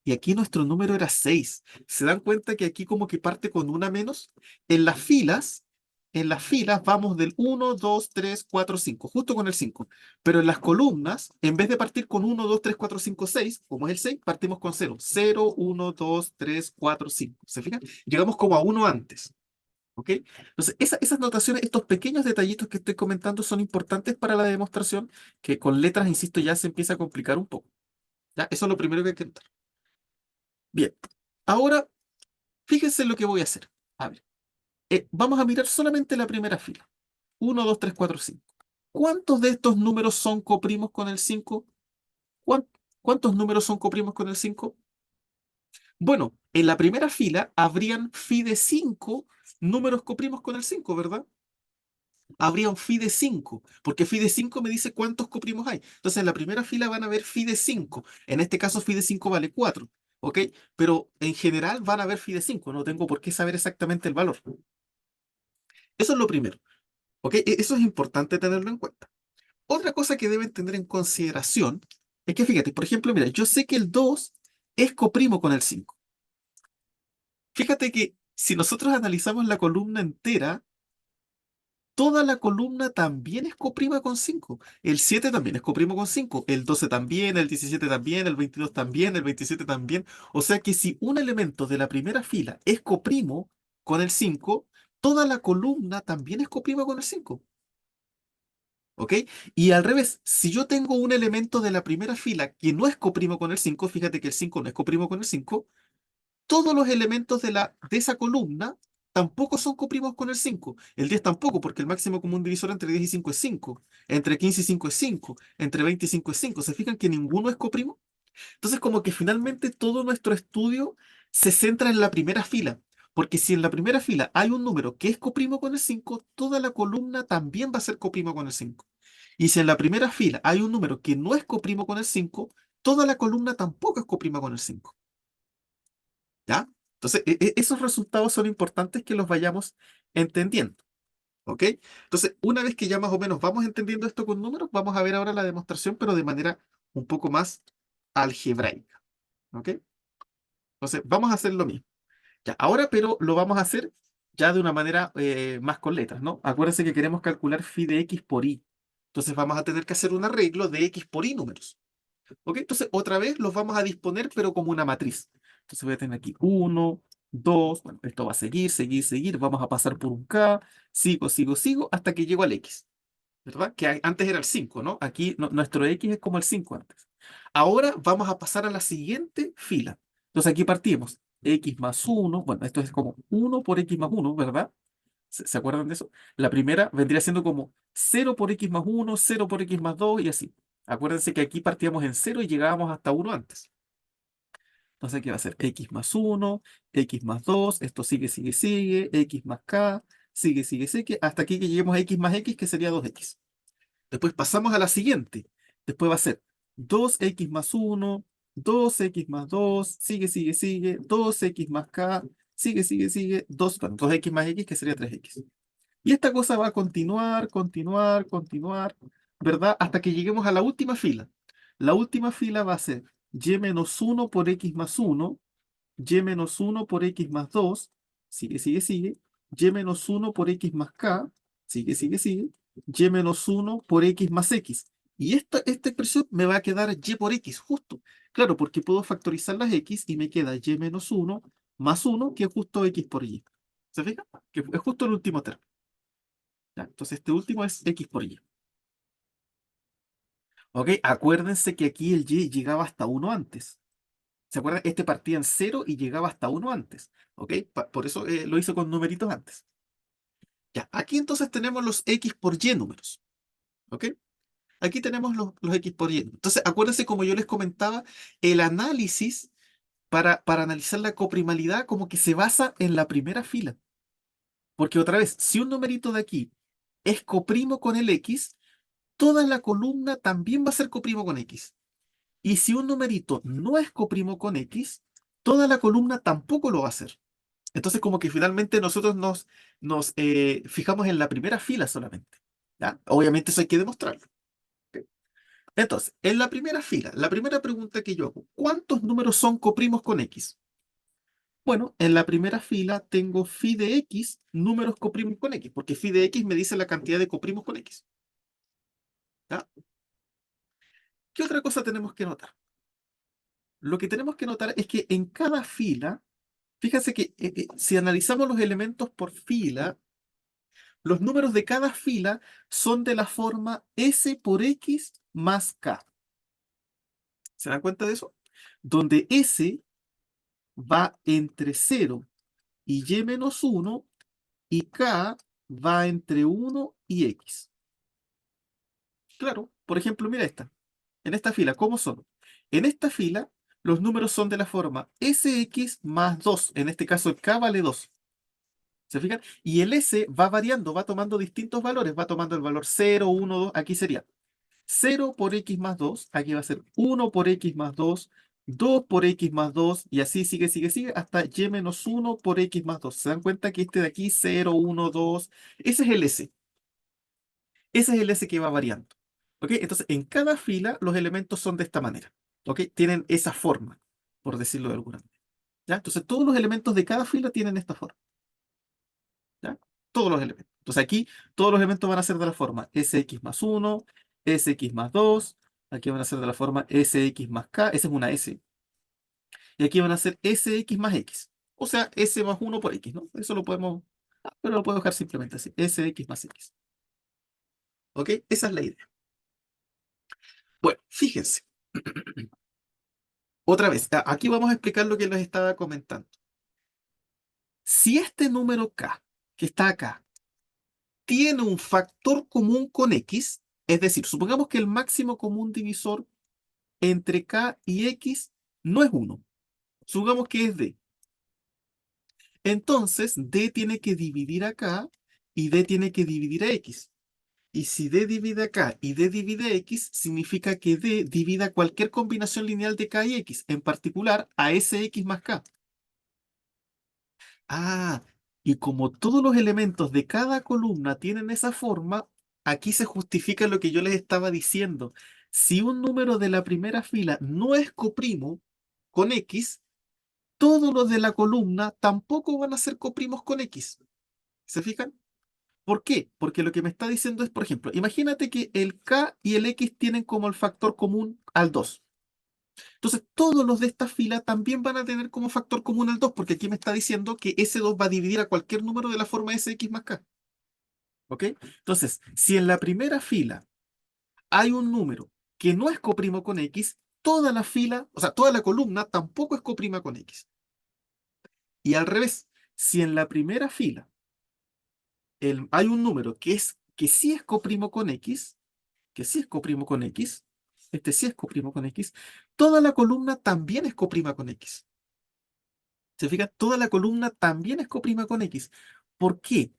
Y aquí nuestro número era 6. ¿Se dan cuenta que aquí como que parte con una menos? En las filas, en las filas vamos del 1, 2, 3, 4, 5, justo con el 5. Pero en las columnas, en vez de partir con 1, 2, 3, 4, 5, 6, como es el 6, partimos con 0. 0, 1, 2, 3, 4, 5. ¿Se fijan? Llegamos como a 1 antes. ¿Ok? Entonces, esas notaciones, estos pequeños detallitos que estoy comentando son importantes para la demostración, que con letras, insisto, ya se empieza a complicar un poco. ¿Ya? Eso es lo primero que hay que notar. Bien, ahora fíjense lo que voy a hacer. A ver, vamos a mirar solamente la primera fila. 1, 2, 3, 4, 5. ¿Cuántos de estos números son coprimos con el 5? ¿Cuán- ¿Cuántos números son coprimos con el 5? Bueno, en la primera fila habrían phi de 5 números coprimos con el 5, ¿verdad? Habría un phi de 5, porque phi de 5 me dice cuántos coprimos hay. Entonces, en la primera fila van a haber phi de 5. En este caso, phi de 5 vale 4, ¿ok? Pero en general van a haber phi de 5. No tengo por qué saber exactamente el valor. Eso es lo primero, ¿ok? Eso es importante tenerlo en cuenta. Otra cosa que deben tener en consideración es que, fíjate, por ejemplo, mira, yo sé que el 2 es coprimo con el 5. Fíjate que si nosotros analizamos la columna entera, toda la columna también es coprima con 5. El 7 también es coprimo con 5. El 12 también, el 17 también, el 22 también, el 27 también. O sea que si un elemento de la primera fila es coprimo con el 5, toda la columna también es coprima con el 5. ¿Ok? Y al revés, si yo tengo un elemento de la primera fila que no es coprimo con el 5, fíjate que el 5 no es coprimo con el 5, todos los elementos de esa columna tampoco son coprimos con el 5. El 10 tampoco, porque el máximo común divisor entre 10 y 5 es 5. Entre 15 y 5 es 5. Entre 20 y 5 es 5. ¿Se fijan que ninguno es coprimo? Entonces, como que finalmente todo nuestro estudio se centra en la primera fila. Porque si en la primera fila hay un número que es coprimo con el 5, toda la columna también va a ser coprimo con el 5. Y si en la primera fila hay un número que no es coprimo con el 5, toda la columna tampoco es coprima con el 5. ¿Ya? Entonces, esos resultados son importantes que los vayamos entendiendo. ¿Ok? Entonces, una vez que ya más o menos vamos entendiendo esto con números, vamos a ver ahora la demostración, pero de manera un poco más algebraica. ¿Ok? Entonces, vamos a hacer lo mismo. Ya, ahora, pero lo vamos a hacer ya de una manera más con letras, ¿no? Acuérdense que queremos calcular phi de x por y. Entonces, vamos a tener que hacer un arreglo de x por y números. ¿Ok? Entonces, otra vez los vamos a disponer, pero como una matriz. Entonces, voy a tener aquí uno, 2, bueno, esto va a seguir, seguir, seguir. Vamos a pasar por un k, sigo, sigo, sigo, hasta que llego al x. ¿Verdad? Que antes era el 5, ¿no? Aquí nuestro x es como el 5 antes. Ahora vamos a pasar a la siguiente fila. Entonces aquí partimos. X más uno, bueno, esto es como uno por x más uno, ¿verdad? ¿Se acuerdan de eso? La primera vendría siendo como cero por x más uno, cero por x más 2 y así. Acuérdense que aquí partíamos en cero y llegábamos hasta uno antes. Entonces aquí va a ser x más uno, x más 2, esto sigue, sigue, sigue, x más k, sigue, sigue, sigue, hasta aquí que lleguemos a x más x, que sería 2x. Después pasamos a la siguiente. Después va a ser 2x más uno, 2x más 2, sigue, sigue, sigue, 2x más k, sigue, sigue, sigue, 2, bueno, 2x más x, que sería 3x. Y esta cosa va a continuar, continuar, continuar, ¿verdad? Hasta que lleguemos a la última fila. La última fila va a ser y menos uno por x más uno, y menos uno por x más 2, sigue, sigue, sigue, y menos uno por x más k, sigue, sigue, sigue, y menos uno por x más x. Y esta expresión me va a quedar y por x, justo. Claro, porque puedo factorizar las x y me queda y menos uno más uno, que es justo x por y. ¿Se fijan? Que es justo el último término. ¿Ya? Entonces este último es x por y. ¿Ok? Acuérdense que aquí el y llegaba hasta uno antes. ¿Se acuerdan? Este partía en cero y llegaba hasta uno antes. ¿Ok? Por eso lo hice con numeritos antes. Ya, aquí entonces tenemos los x por y números. ¿Ok? Aquí tenemos los x por y. Entonces, acuérdense, como yo les comentaba, el análisis para analizar la coprimalidad como que se basa en la primera fila. Porque otra vez, si un numerito de aquí es coprimo con el x, toda la columna también va a ser coprimo con x. Y si un numerito no es coprimo con x, toda la columna tampoco lo va a hacer. Entonces, como que finalmente nosotros nos fijamos en la primera fila solamente. ¿Ya? Obviamente eso hay que demostrarlo. ¿Ok? Entonces, en la primera fila, la primera pregunta que yo hago, ¿cuántos números son coprimos con x? Bueno, en la primera fila tengo phi de x, números coprimos con x, porque phi de x me dice la cantidad de coprimos con x. ¿Ya? ¿Qué otra cosa tenemos que notar? Lo que tenemos que notar es que en cada fila, fíjense que si analizamos los elementos por fila, los números de cada fila son de la forma S por X más K. ¿Se dan cuenta de eso? Donde S va entre cero y Y menos uno y K va entre uno y X. Claro, por ejemplo, mira esta. En esta fila, ¿cómo son? En esta fila, los números son de la forma SX más 2. En este caso, el K vale 2. ¿Se fijan? Y el S va variando, va tomando distintos valores. Va tomando el valor 0, 1, 2. Aquí sería 0 por x más 2, aquí va a ser 1 por x más 2, 2 por x más 2, y así sigue, sigue, sigue, hasta y menos 1 por x más 2. ¿Se dan cuenta que este de aquí, 0, 1, 2, ese es el S? Ese es el S que va variando. ¿Ok? Entonces, en cada fila los elementos son de esta manera. ¿Ok? Tienen esa forma, por decirlo de alguna manera. ¿Ya? Entonces, todos los elementos de cada fila tienen esta forma. ¿Ya? Todos los elementos. Entonces aquí todos los elementos van a ser de la forma Sx más 1, Sx más 2, aquí van a ser de la forma Sx más k, esa es una S, y aquí van a ser Sx más x, o sea, S más 1 por x, ¿no? Eso lo podemos pero lo puedo dejar simplemente así, Sx más X. ¿Ok? Esa es la idea. Bueno, fíjense. Otra vez, aquí vamos a explicar lo que les estaba comentando. Si este número k, que está acá, tiene un factor común con x, es decir, supongamos que el máximo común divisor entre k y x no es 1, supongamos que es d. Entonces, d tiene que dividir a k y d tiene que dividir a x. Y si d divide a k y d divide a x, significa que d divida cualquier combinación lineal de k y x, en particular a sx más k. Ah, y como todos los elementos de cada columna tienen esa forma, aquí se justifica lo que yo les estaba diciendo. Si un número de la primera fila no es coprimo con x, todos los de la columna tampoco van a ser coprimos con x. ¿Se fijan? ¿Por qué? Porque lo que me está diciendo es, por ejemplo, imagínate que el k y el x tienen como el factor común al 2. Entonces, todos los de esta fila también van a tener como factor común al 2, porque aquí me está diciendo que ese 2 va a dividir a cualquier número de la forma Sx más k. ¿Ok? Entonces, si en la primera fila hay un número que no es coprimo con x, toda la fila, o sea, toda la columna tampoco es coprima con x. Y al revés, si en la primera fila hay un número que sí es coprimo con x, que sí es coprimo con x, este sí es coprimo con x, toda la columna también es coprima con x. ¿Se fijan? Toda la columna también es coprima con X. ¿Por qué?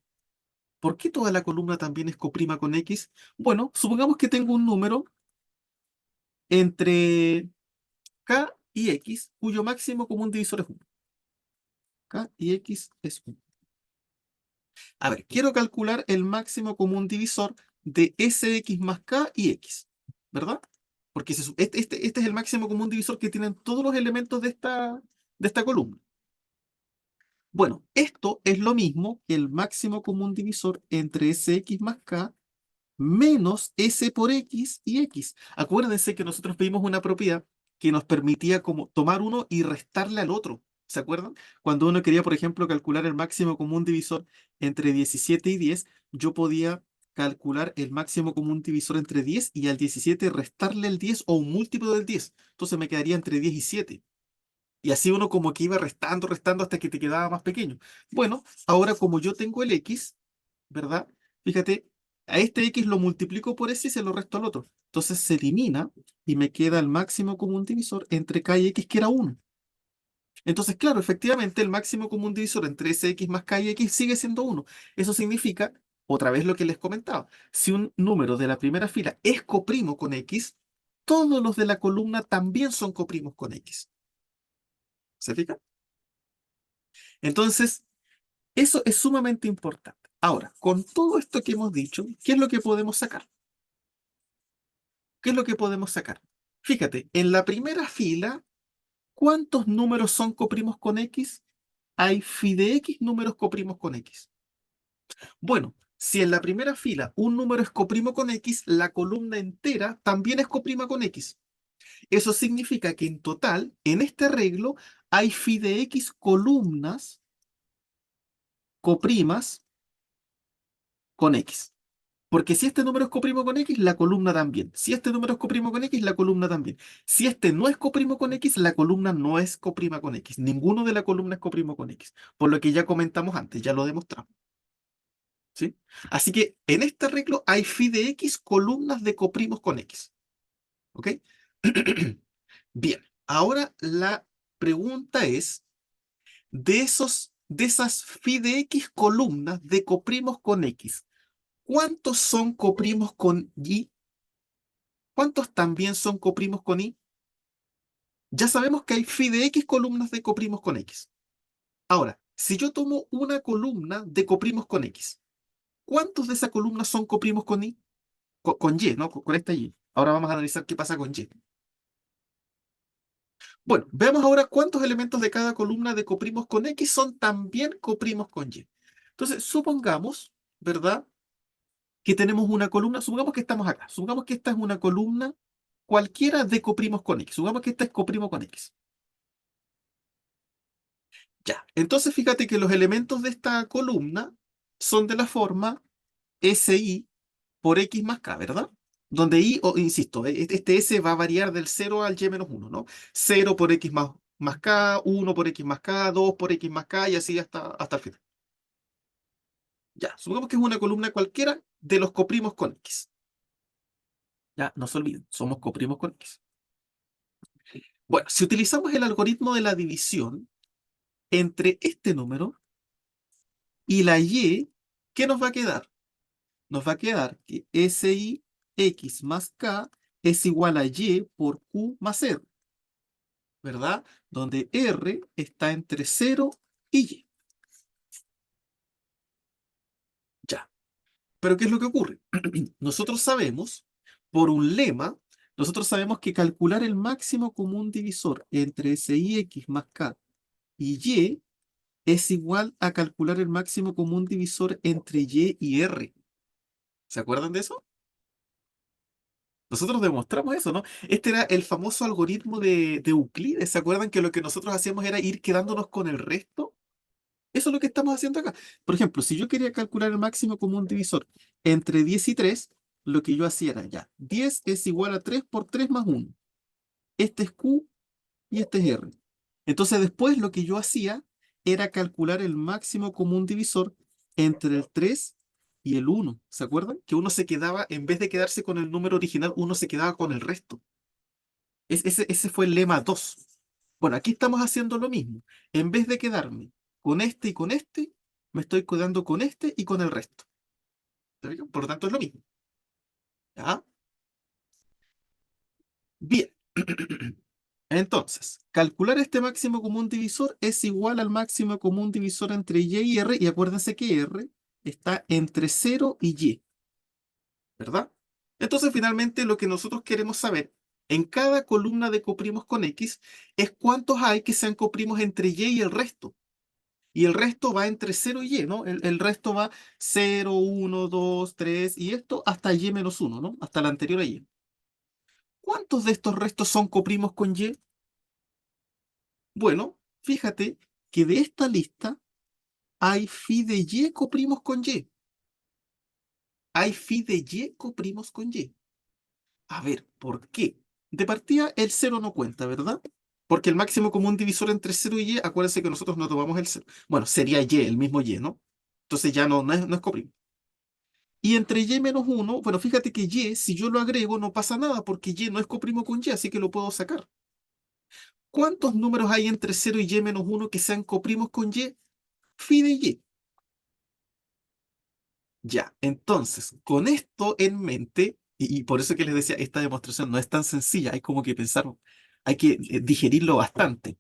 ¿Por qué toda la columna también es coprima con X? Bueno, supongamos que tengo un número entre K y X, cuyo máximo común divisor es 1. K y X es 1. A ver, quiero calcular el máximo común divisor de Sx más K y X, ¿verdad? Porque este es el máximo común divisor que tienen todos los elementos de esta columna. Bueno, esto es lo mismo que el máximo común divisor entre Sx más K menos S por X y X. Acuérdense que nosotros pedimos una propiedad que nos permitía como tomar uno y restarle al otro. ¿Se acuerdan? Cuando uno quería, por ejemplo, calcular el máximo común divisor entre 17 y 10, yo podía calcular el máximo común divisor entre 10 y al 17 restarle el 10 o un múltiplo del 10. Entonces me quedaría entre 10 y 7. Y así uno como que iba restando, restando hasta que te quedaba más pequeño. Bueno, ahora como yo tengo el X, ¿verdad? Fíjate, a este X lo multiplico por ese y se lo resto al otro. Entonces se elimina y me queda el máximo común divisor entre K y X, que era 1. Entonces, claro, efectivamente el máximo común divisor entre ese X más K y X sigue siendo 1. Eso significa, otra vez lo que les comentaba, si un número de la primera fila es coprimo con X, todos los de la columna también son coprimos con X. ¿Se fija? Entonces, eso es sumamente importante. Ahora, con todo esto que hemos dicho, ¿qué es lo que podemos sacar? ¿Qué es lo que podemos sacar? Fíjate, en la primera fila, ¿cuántos números son coprimos con X? Hay phi de X números coprimos con X. Bueno, si en la primera fila un número es coprimo con X, la columna entera también es coprima con X. Eso significa que en total, en este arreglo, hay phi de X columnas coprimas con X. Porque si este número es coprimo con X, la columna también. Si este número es coprimo con X, la columna también. Si este no es coprimo con X, la columna no es coprima con X. Ninguno de la columna es coprimo con X. Por lo que ya comentamos antes, ya lo demostramos. ¿Sí? Así que en este arreglo hay phi de X columnas de coprimos con X. ¿Ok? Bien, ahora la pregunta es, de esas phi de X columnas de coprimos con X, ¿cuántos son coprimos con Y? ¿Cuántos también son coprimos con Y? Ya sabemos que hay phi de X columnas de coprimos con X. Ahora, si yo tomo una columna de coprimos con X, ¿cuántos de esa columna son coprimos con Y? Con Y, ¿no? Con esta Y. Ahora vamos a analizar qué pasa con Y. Bueno, veamos ahora cuántos elementos de cada columna de coprimos con X son también coprimos con Y. Entonces, supongamos, ¿verdad? Que tenemos una columna, supongamos que estamos acá, supongamos que esta es una columna cualquiera de coprimos con X, supongamos que esta es coprimo con X. Ya, entonces fíjate que los elementos de esta columna son de la forma SI por X más K, ¿verdad? Donde I, insisto, este S va a variar del 0 al Y menos 1, ¿no? 0 por X más K, 1 por X más K, 2 por X más K y así hasta el final. Ya, supongamos que es una columna cualquiera de los coprimos con X. Ya, no se olviden, somos coprimos con X. Bueno, si utilizamos el algoritmo de la división entre este número y la Y, ¿qué nos va a quedar? Nos va a quedar que SI X más K es igual a Y por Q más R, ¿verdad? Donde R está entre 0 y Y. Ya. Pero ¿qué es lo que ocurre? Nosotros sabemos, por un lema, nosotros sabemos que calcular el máximo común divisor entre SIX más K y Y es igual a calcular el máximo común divisor entre Y R. ¿Se acuerdan de eso? Nosotros demostramos eso, ¿no? Este era el famoso algoritmo de Euclides. ¿Se acuerdan que lo que nosotros hacíamos era ir quedándonos con el resto? Eso es lo que estamos haciendo acá. Por ejemplo, si yo quería calcular el máximo común divisor entre 10 y 3, lo que yo hacía era ya, 10 es igual a 3 por 3 más 1. Este es Q y este es R. Entonces después lo que yo hacía era calcular el máximo común divisor entre el 3 y el 1. ¿Se acuerdan? Que uno se quedaba, en vez de quedarse con el número original, uno se quedaba con el resto. Ese fue el lema 2. Bueno, aquí estamos haciendo lo mismo. En vez de quedarme con este y con este, me estoy quedando con este y con el resto. ¿Está bien? Por lo tanto, es lo mismo. ¿Ya? Bien. Entonces, calcular este máximo común divisor es igual al máximo común divisor entre Y y R, y acuérdense que R está entre 0 y Y, ¿verdad? Entonces, finalmente, lo que nosotros queremos saber en cada columna de coprimos con X es cuántos hay que sean coprimos entre Y y el resto. Y el resto va entre 0 y Y, ¿no? El resto va 0, 1, 2, 3 y esto hasta Y menos 1, ¿no? Hasta la anterior a Y. ¿Cuántos de estos restos son coprimos con Y? Bueno, fíjate que de esta lista hay phi de Y coprimos con Y. Hay phi de Y coprimos con Y. A ver, ¿por qué? De partida, el 0 no cuenta, ¿verdad? Porque el máximo común divisor entre 0 y Y, acuérdense que nosotros no tomamos el 0. Bueno, sería Y, el mismo Y, ¿no? Entonces ya no es coprimo. Y entre Y menos 1, bueno, fíjate que Y, si yo lo agrego, no pasa nada porque Y no es coprimo con Y, así que lo puedo sacar. ¿Cuántos números hay entre 0 y Y menos 1 que sean coprimos con Y? Phi de Y. Ya, entonces, con esto en mente, y por eso que les decía, esta demostración no es tan sencilla, hay como que pensar, hay que digerirlo bastante.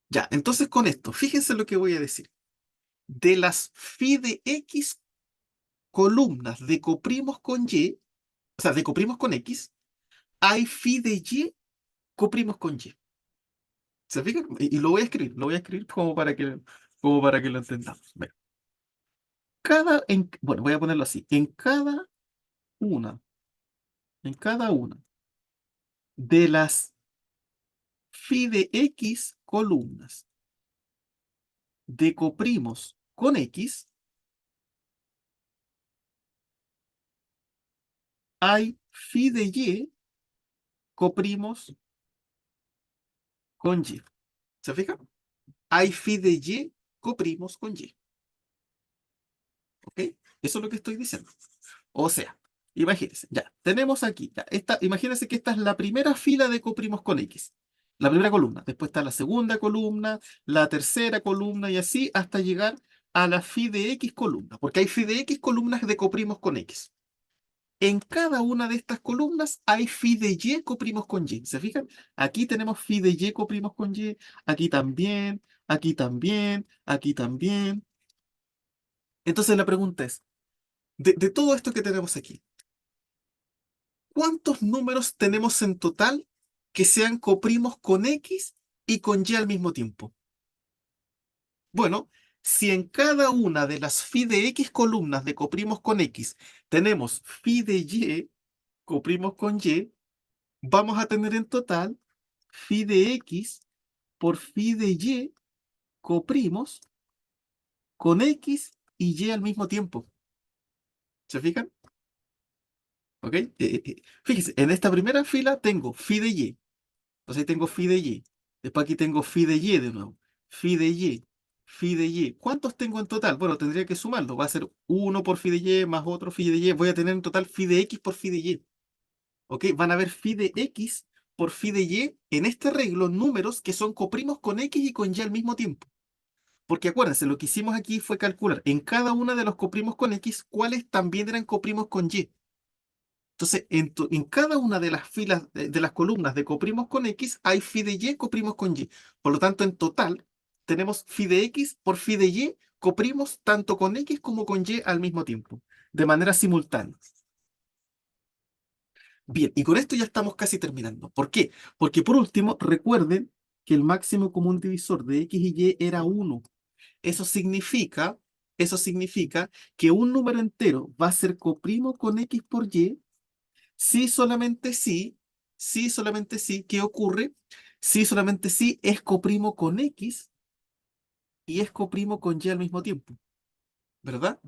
Ya, entonces con esto, fíjense lo que voy a decir. De las phi de X columnas de coprimos con Y, o sea, de coprimos con X, hay phi de Y coprimos con Y. ¿Se fijan? Y lo voy a escribir como para que lo entendamos. Bueno, bueno, voy a ponerlo así. Una, en cada una de las phi de X columnas de coprimos con X, hay phi de Y coprimos con Y. ¿Se fijan? Hay phi de Y coprimos con Y. ¿Ok? Eso es lo que estoy diciendo. O sea, imagínense, ya, tenemos aquí, ya, imagínense que esta es la primera fila de coprimos con X. La primera columna. Después está la segunda columna, la tercera columna y así hasta llegar a la phi de X columna. Porque hay phi de X columnas de coprimos con X. En cada una de estas columnas hay phi de Y coprimos con Y. ¿Se fijan? Aquí tenemos phi de Y coprimos con Y, aquí también, aquí también, aquí también. Entonces la pregunta es, de todo esto que tenemos aquí, ¿cuántos números tenemos en total que sean coprimos con X y con Y al mismo tiempo? Bueno, si en cada una de las phi de X columnas de coprimos con X tenemos phi de Y coprimos con Y, vamos a tener en total phi de X por phi de Y coprimos con X y y al mismo tiempo. ¿Se fijan? ¿Ok? Fíjense, en esta primera fila tengo phi de y. Entonces ahí tengo phi de y. Después aquí tengo phi de y de nuevo. Phi de y. Phi de y. ¿Cuántos tengo en total? Bueno, tendría que sumarlo. Va a ser uno por phi de y más otro phi de y. Voy a tener en total phi de x por phi de y. ¿Ok? Van a haber phi de x por phi de y en este arreglo números que son coprimos con x y con y al mismo tiempo. Porque acuérdense, lo que hicimos aquí fue calcular en cada una de los coprimos con x cuáles también eran coprimos con y. Entonces, en cada una de las filas, de las columnas de coprimos con X, hay phi de Y coprimos con Y. Por lo tanto, en total, tenemos phi de X por phi de Y coprimos tanto con X como con Y al mismo tiempo, de manera simultánea. Bien, y con esto ya estamos casi terminando. ¿Por qué? Porque por último, recuerden que el máximo común divisor de X y Y era 1. Eso significa, eso significa que un número entero va a ser coprimo con X por Y. Sí, solamente sí, ¿qué ocurre? Sí, solamente sí es coprimo con X y es coprimo con Y al mismo tiempo, ¿verdad?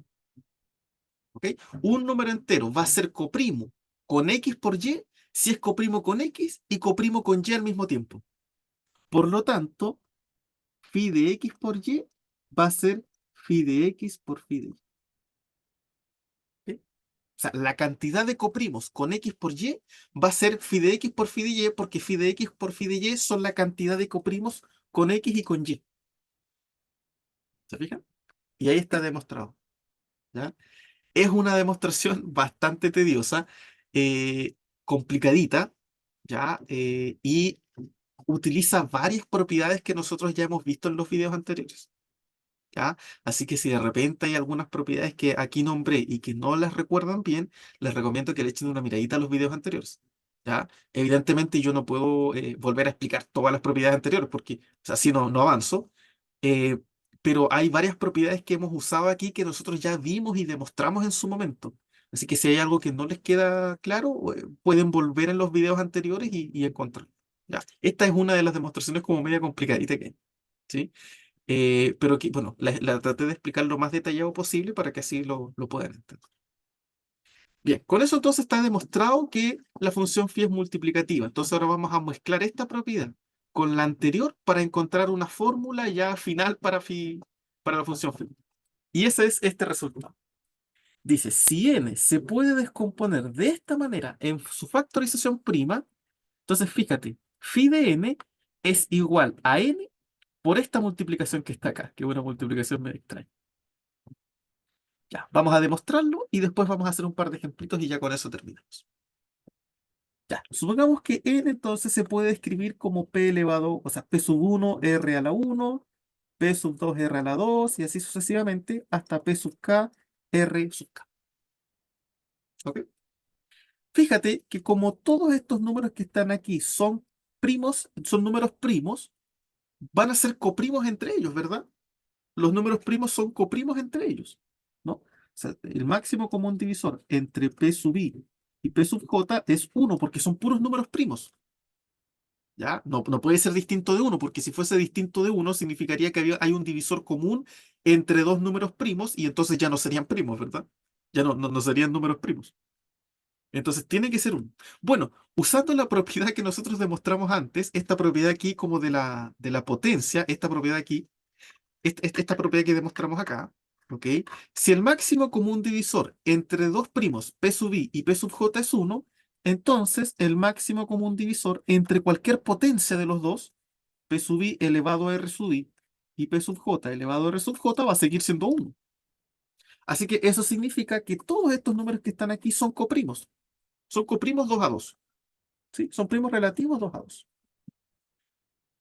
¿Ok? Un número entero va a ser coprimo con X por Y si es coprimo con X y coprimo con Y al mismo tiempo. Por lo tanto, phi de X por Y va a ser phi de X por phi de Y. ¿Ok? O sea, la cantidad de coprimos con X por Y va a ser phi de X por phi de Y, porque phi de X por phi de Y son la cantidad de coprimos con X y con Y. ¿Se fijan? Y ahí está demostrado. ¿Ya? Es una demostración bastante tediosa, eh, complicadita, ¿ya? Y utiliza varias propiedades que nosotros ya hemos visto en los videos anteriores. ¿Ya? Así que si de repente hay algunas propiedades que aquí nombré y que no las recuerdan bien, les recomiendo que le echen una miradita a los videos anteriores. ¿Ya? Evidentemente yo no puedo volver a explicar todas las propiedades anteriores porque así no avanzo, eh, pero hay varias propiedades que hemos usado aquí que nosotros ya vimos y demostramos en su momento. Así que si hay algo que no les queda claro, pueden volver en los videos anteriores y encontrarlo. ¿Ya? Esta es una de las demostraciones como media complicadita que hay. ¿Sí? Pero que, bueno, la traté de explicar lo más detallado posible para que así lo puedan entender. Bien, con eso entonces está demostrado que la función phi es multiplicativa. Entonces ahora vamos a mezclar esta propiedad con la anterior para encontrar una fórmula ya final para phi, para la función phi. Y ese es este resultado. Dice, si n se puede descomponer de esta manera en su factorización prima, entonces fíjate, phi de n es igual a n por esta multiplicación que está acá, que es una multiplicación medio extraña. Ya, vamos a demostrarlo y después vamos a hacer un par de ejemplitos y ya con eso terminamos. Ya, supongamos que n entonces se puede escribir como p elevado, o sea, p sub 1 r a la 1, p sub 2 r a la 2 y así sucesivamente hasta p sub k r sub k. ¿Ok? Fíjate que como todos estos números que están aquí son primos, son números primos, van a ser coprimos entre ellos, ¿verdad? Los números primos son coprimos entre ellos, ¿no? O sea, el máximo común divisor entre P sub i y P sub j es uno porque son puros números primos, ¿ya? No puede ser distinto de uno porque si fuese distinto de uno significaría que hay un divisor común entre dos números primos y entonces ya no serían primos, ¿verdad? Ya no serían números primos. Entonces tiene que ser uno. Bueno, usando la propiedad que nosotros demostramos antes, esta propiedad aquí como de la potencia, esta propiedad aquí, esta propiedad que demostramos acá, ¿ok? Si el máximo común divisor entre dos primos, P sub i y P sub j es uno, entonces el máximo común divisor entre cualquier potencia de los dos, P sub i elevado a R sub i y P sub j elevado a R sub j va a seguir siendo uno. Así que eso significa que todos estos números que están aquí son coprimos. Son coprimos 2 a 2. ¿Sí? Son primos relativos 2 a 2.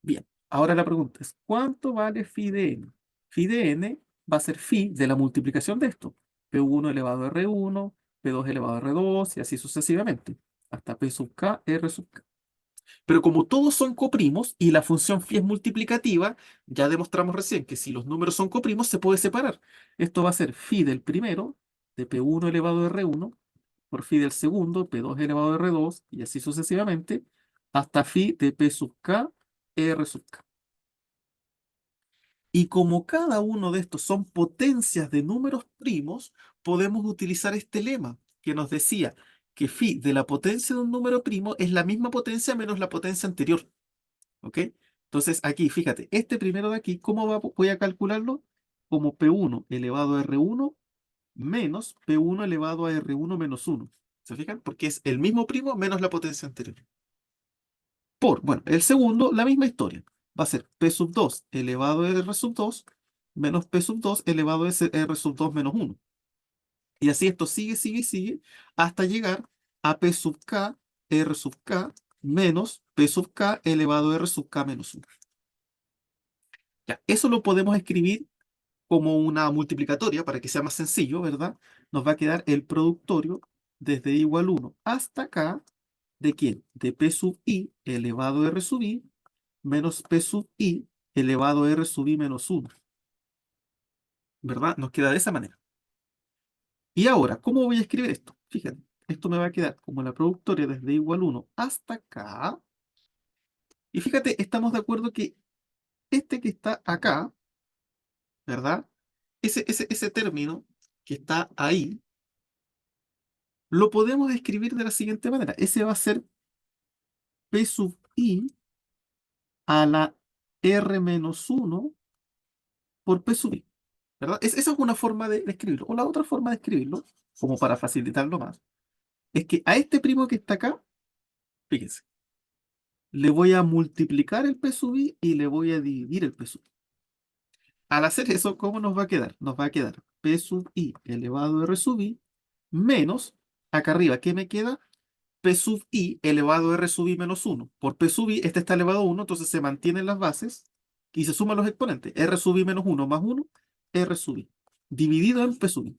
Bien, ahora la pregunta es, ¿cuánto vale phi de n? Phi de n va a ser phi de la multiplicación de esto. P1 elevado a R1, P2 elevado a R2 y así sucesivamente, hasta P sub k, R sub k. Pero como todos son coprimos y la función phi es multiplicativa, ya demostramos recién que si los números son coprimos se puede separar. Esto va a ser phi del primero, de P1 elevado a R1, por phi del segundo, P2 elevado a R2 y así sucesivamente, hasta phi de P sub k, R sub k. Y como cada uno de estos son potencias de números primos, podemos utilizar este lema que nos decía que phi de la potencia de un número primo es la misma potencia menos la potencia anterior. ¿Ok? Entonces aquí, fíjate, este primero de aquí, ¿cómo voy a calcularlo? Como P1 elevado a R1 menos P1 elevado a R1 menos 1. ¿Se fijan? Porque es el mismo primo menos la potencia anterior. Bueno, el segundo, la misma historia. Va a ser P sub 2 elevado a R sub 2 menos P sub 2 elevado a R sub 2 menos 1. Y así esto sigue, sigue, sigue, hasta llegar a P sub K, R sub K, menos P sub K elevado a R sub K menos 1. Ya, eso lo podemos escribir como una multiplicatoria para que sea más sencillo, ¿verdad? Nos va a quedar el productorio desde igual 1 hasta acá. ¿De quién? De P sub I elevado a R sub I menos P sub I elevado a R sub I menos 1. ¿Verdad? Nos queda de esa manera. Y ahora, ¿cómo voy a escribir esto? Fíjate, esto me va a quedar como la productoria desde igual 1 hasta acá. Y fíjate, estamos de acuerdo que este que está acá, ¿verdad? Ese término que está ahí, lo podemos escribir de la siguiente manera. Ese va a ser P sub I a la R menos 1 por P sub I, ¿verdad? Esa es una forma de escribirlo. O la otra forma de escribirlo, como para facilitarlo más, es que a este primo que está acá, fíjense, le voy a multiplicar el P sub I y le voy a dividir el P sub I. Al hacer eso, ¿cómo nos va a quedar? Nos va a quedar P sub I elevado a R sub I menos, acá arriba, ¿qué me queda? P sub I elevado a R sub I menos 1. Por P sub I, este está elevado a 1, entonces se mantienen las bases y se suman los exponentes. R sub I menos 1 más 1, R sub I, dividido en P sub I.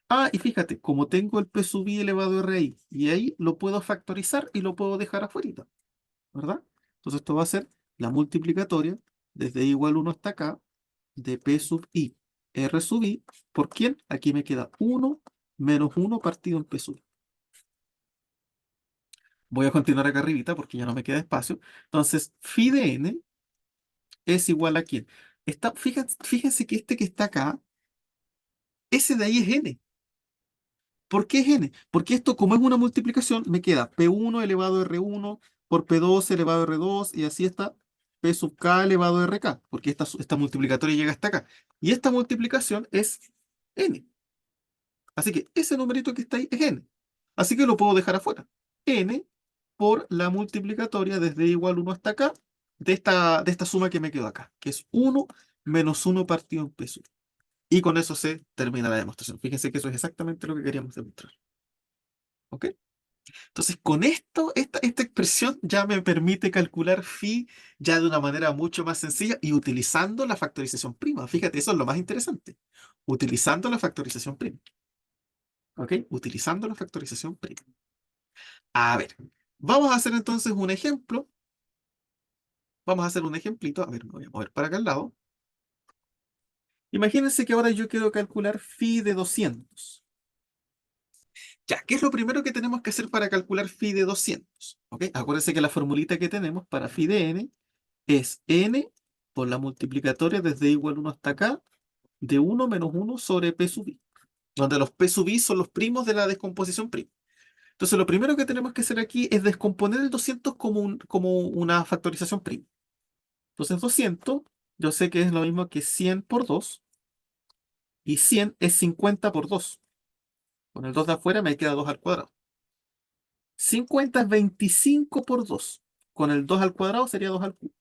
Ah, y fíjate, como tengo el P sub I elevado a R ahí, y ahí lo puedo factorizar y lo puedo dejar afuera, ¿verdad? Entonces esto va a ser la multiplicatoria desde igual 1 hasta acá de P sub I, R sub I, ¿por quién? Aquí me queda 1 menos 1 partido en P sub I. Voy a continuar acá arribita porque ya no me queda espacio. Entonces, phi de n es igual a quién. Fíjense que este que está acá, ese de ahí es n. ¿Por qué es n? Porque esto, como es una multiplicación, me queda P1 elevado a R1 por P2 elevado a R2 y así está P sub K elevado a RK, porque esta multiplicatoria llega hasta acá. Y esta multiplicación es n. Así que ese numerito que está ahí es n. Así que lo puedo dejar afuera. N por la multiplicatoria desde igual 1 hasta acá de esta suma que me quedó acá, que es 1 menos 1 partido en P sub. Y con eso se termina la demostración. Fíjense que eso es exactamente lo que queríamos demostrar. ¿Ok? Entonces, con esto, esta expresión ya me permite calcular phi ya de una manera mucho más sencilla y utilizando la factorización prima. Fíjate, eso es lo más interesante. Utilizando la factorización prima. ¿Ok? Utilizando la factorización prima. A ver, vamos a hacer entonces un ejemplo. Vamos a hacer un ejemplito. A ver, me voy a mover para acá al lado. Imagínense que ahora yo quiero calcular phi de 200. Ya, ¿qué es lo primero que tenemos que hacer para calcular phi de 200? ¿Ok? Acuérdense que la formulita que tenemos para phi de n es n por la multiplicatoria desde igual 1 hasta acá de 1 menos 1 sobre p sub i, donde los p sub i son los primos de la descomposición prima. Entonces, lo primero que tenemos que hacer aquí es descomponer el 200 como una factorización prima. Entonces, 200, yo sé que es lo mismo que 100 por 2, y 100 es 50 por 2. Con el 2 de afuera me queda 2 al cuadrado. 50 es 25 por 2. Con el 2 al cuadrado sería 2 al cubo.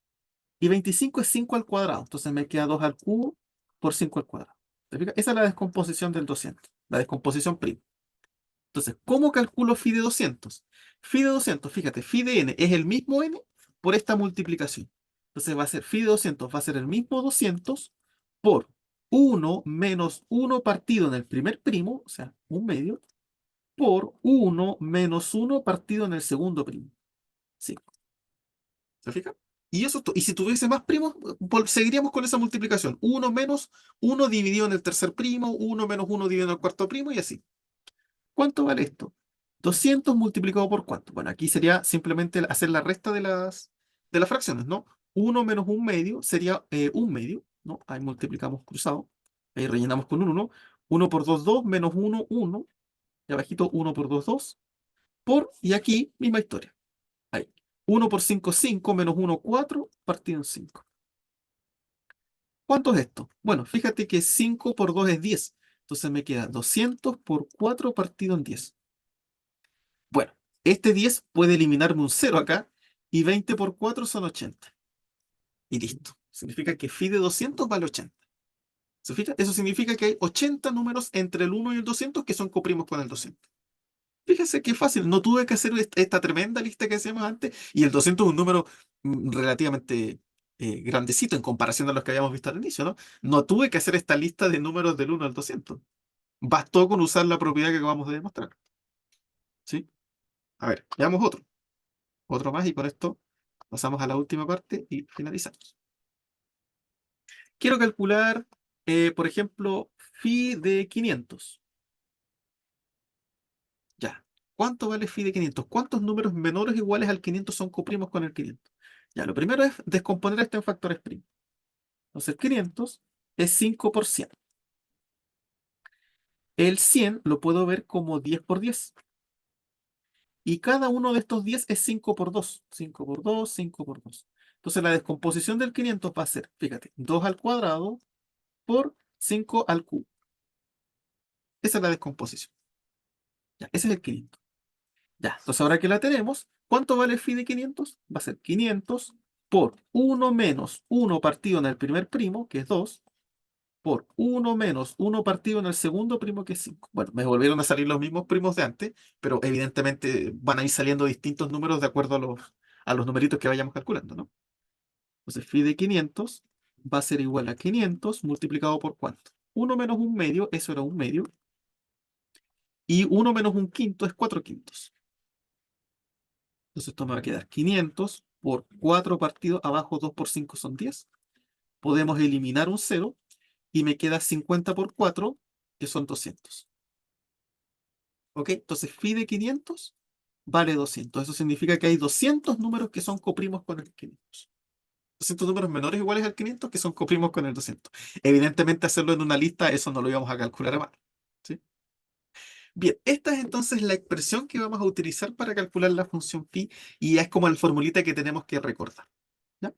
Y 25 es 5 al cuadrado. Entonces me queda 2 al cubo por 5 al cuadrado. ¿Te fijas? Esa es la descomposición del 200. La descomposición prima. Entonces, ¿cómo calculo phi de 200? Phi de 200, fíjate, phi de n es el mismo n por esta multiplicación. Entonces va a ser phi de 200, va a ser el mismo 200 por 1 menos 1 partido en el primer primo, o sea, un medio, por 1 menos 1 partido en el segundo primo. Sí, ¿se fija? Y si tuviese más primos, seguiríamos con esa multiplicación. 1 menos 1 dividido en el tercer primo, 1 menos 1 dividido en el cuarto primo y así. ¿Cuánto vale esto? 200 multiplicado por cuánto. Bueno, aquí sería simplemente hacer la resta de las fracciones, ¿no? 1 menos 1 medio sería 1 medio, ¿no? Ahí multiplicamos cruzado. Ahí rellenamos con un 1. 1 por 2, 2, menos 1, 1. Y abajito 1 por 2, 2. Y aquí, misma historia. Ahí. 1 por 5, 5, menos 1, 4, partido en 5. ¿Cuánto es esto? Bueno, fíjate que 5 por 2 es 10. Entonces me queda 200 por 4 partido en 10. Bueno, este 10 puede eliminarme un 0 acá, y 20 por 4 son 80. Y listo. Significa que phi de 200 vale 80. ¿Se fija? Eso significa que hay 80 números entre el 1 y el 200 que son coprimos con el 200. Fíjese qué fácil. No tuve que hacer esta tremenda lista que hacíamos antes. Y el 200 es un número relativamente grandecito en comparación a los que habíamos visto al inicio, ¿no? No tuve que hacer esta lista de números del 1 al 200. Bastó con usar la propiedad que acabamos de demostrar. ¿Sí? A ver, veamos otro. Otro más y con esto pasamos a la última parte y finalizamos. Quiero calcular, por ejemplo, phi de 500. Ya. ¿Cuánto vale phi de 500? ¿Cuántos números menores o iguales al 500 son coprimos con el 500? Ya, lo primero es descomponer esto en factores primos. Entonces, 500 es 5 por 100. El 100 lo puedo ver como 10 por 10. Y cada uno de estos 10 es 5 por 2. 5 por 2, 5 por 2. Entonces, la descomposición del 500 va a ser, fíjate, 2 al cuadrado por 5 al cubo. Esa es la descomposición. Ya, ese es el 500. Ya, entonces ahora que la tenemos, ¿cuánto vale phi de 500? Va a ser 500 por 1 menos 1 partido en el primer primo, que es 2, por 1 menos 1 partido en el segundo primo, que es 5. Bueno, me volvieron a salir los mismos primos de antes, pero evidentemente van a ir saliendo distintos números de acuerdo a los numeritos que vayamos calculando, ¿no? Entonces, phi de 500 va a ser igual a 500 multiplicado por ¿cuánto? 1 menos 1 medio, eso era 1 medio, y 1 menos 1 quinto es 4 quintos. Entonces esto me va a quedar 500 por 4 partidos abajo, 2 por 5 son 10. Podemos eliminar un 0 y me queda 50 por 4, que son 200. ¿Ok? Entonces phi de 500 vale 200. Eso significa que hay 200 números que son coprimos con el 500. 200 números menores o iguales al 500 que son coprimos con el 200. Evidentemente hacerlo en una lista, eso no lo íbamos a calcular a mano. ¿Sí? Bien, esta es entonces la expresión que vamos a utilizar para calcular la función phi y es como la formulita que tenemos que recordar. ¿Ya?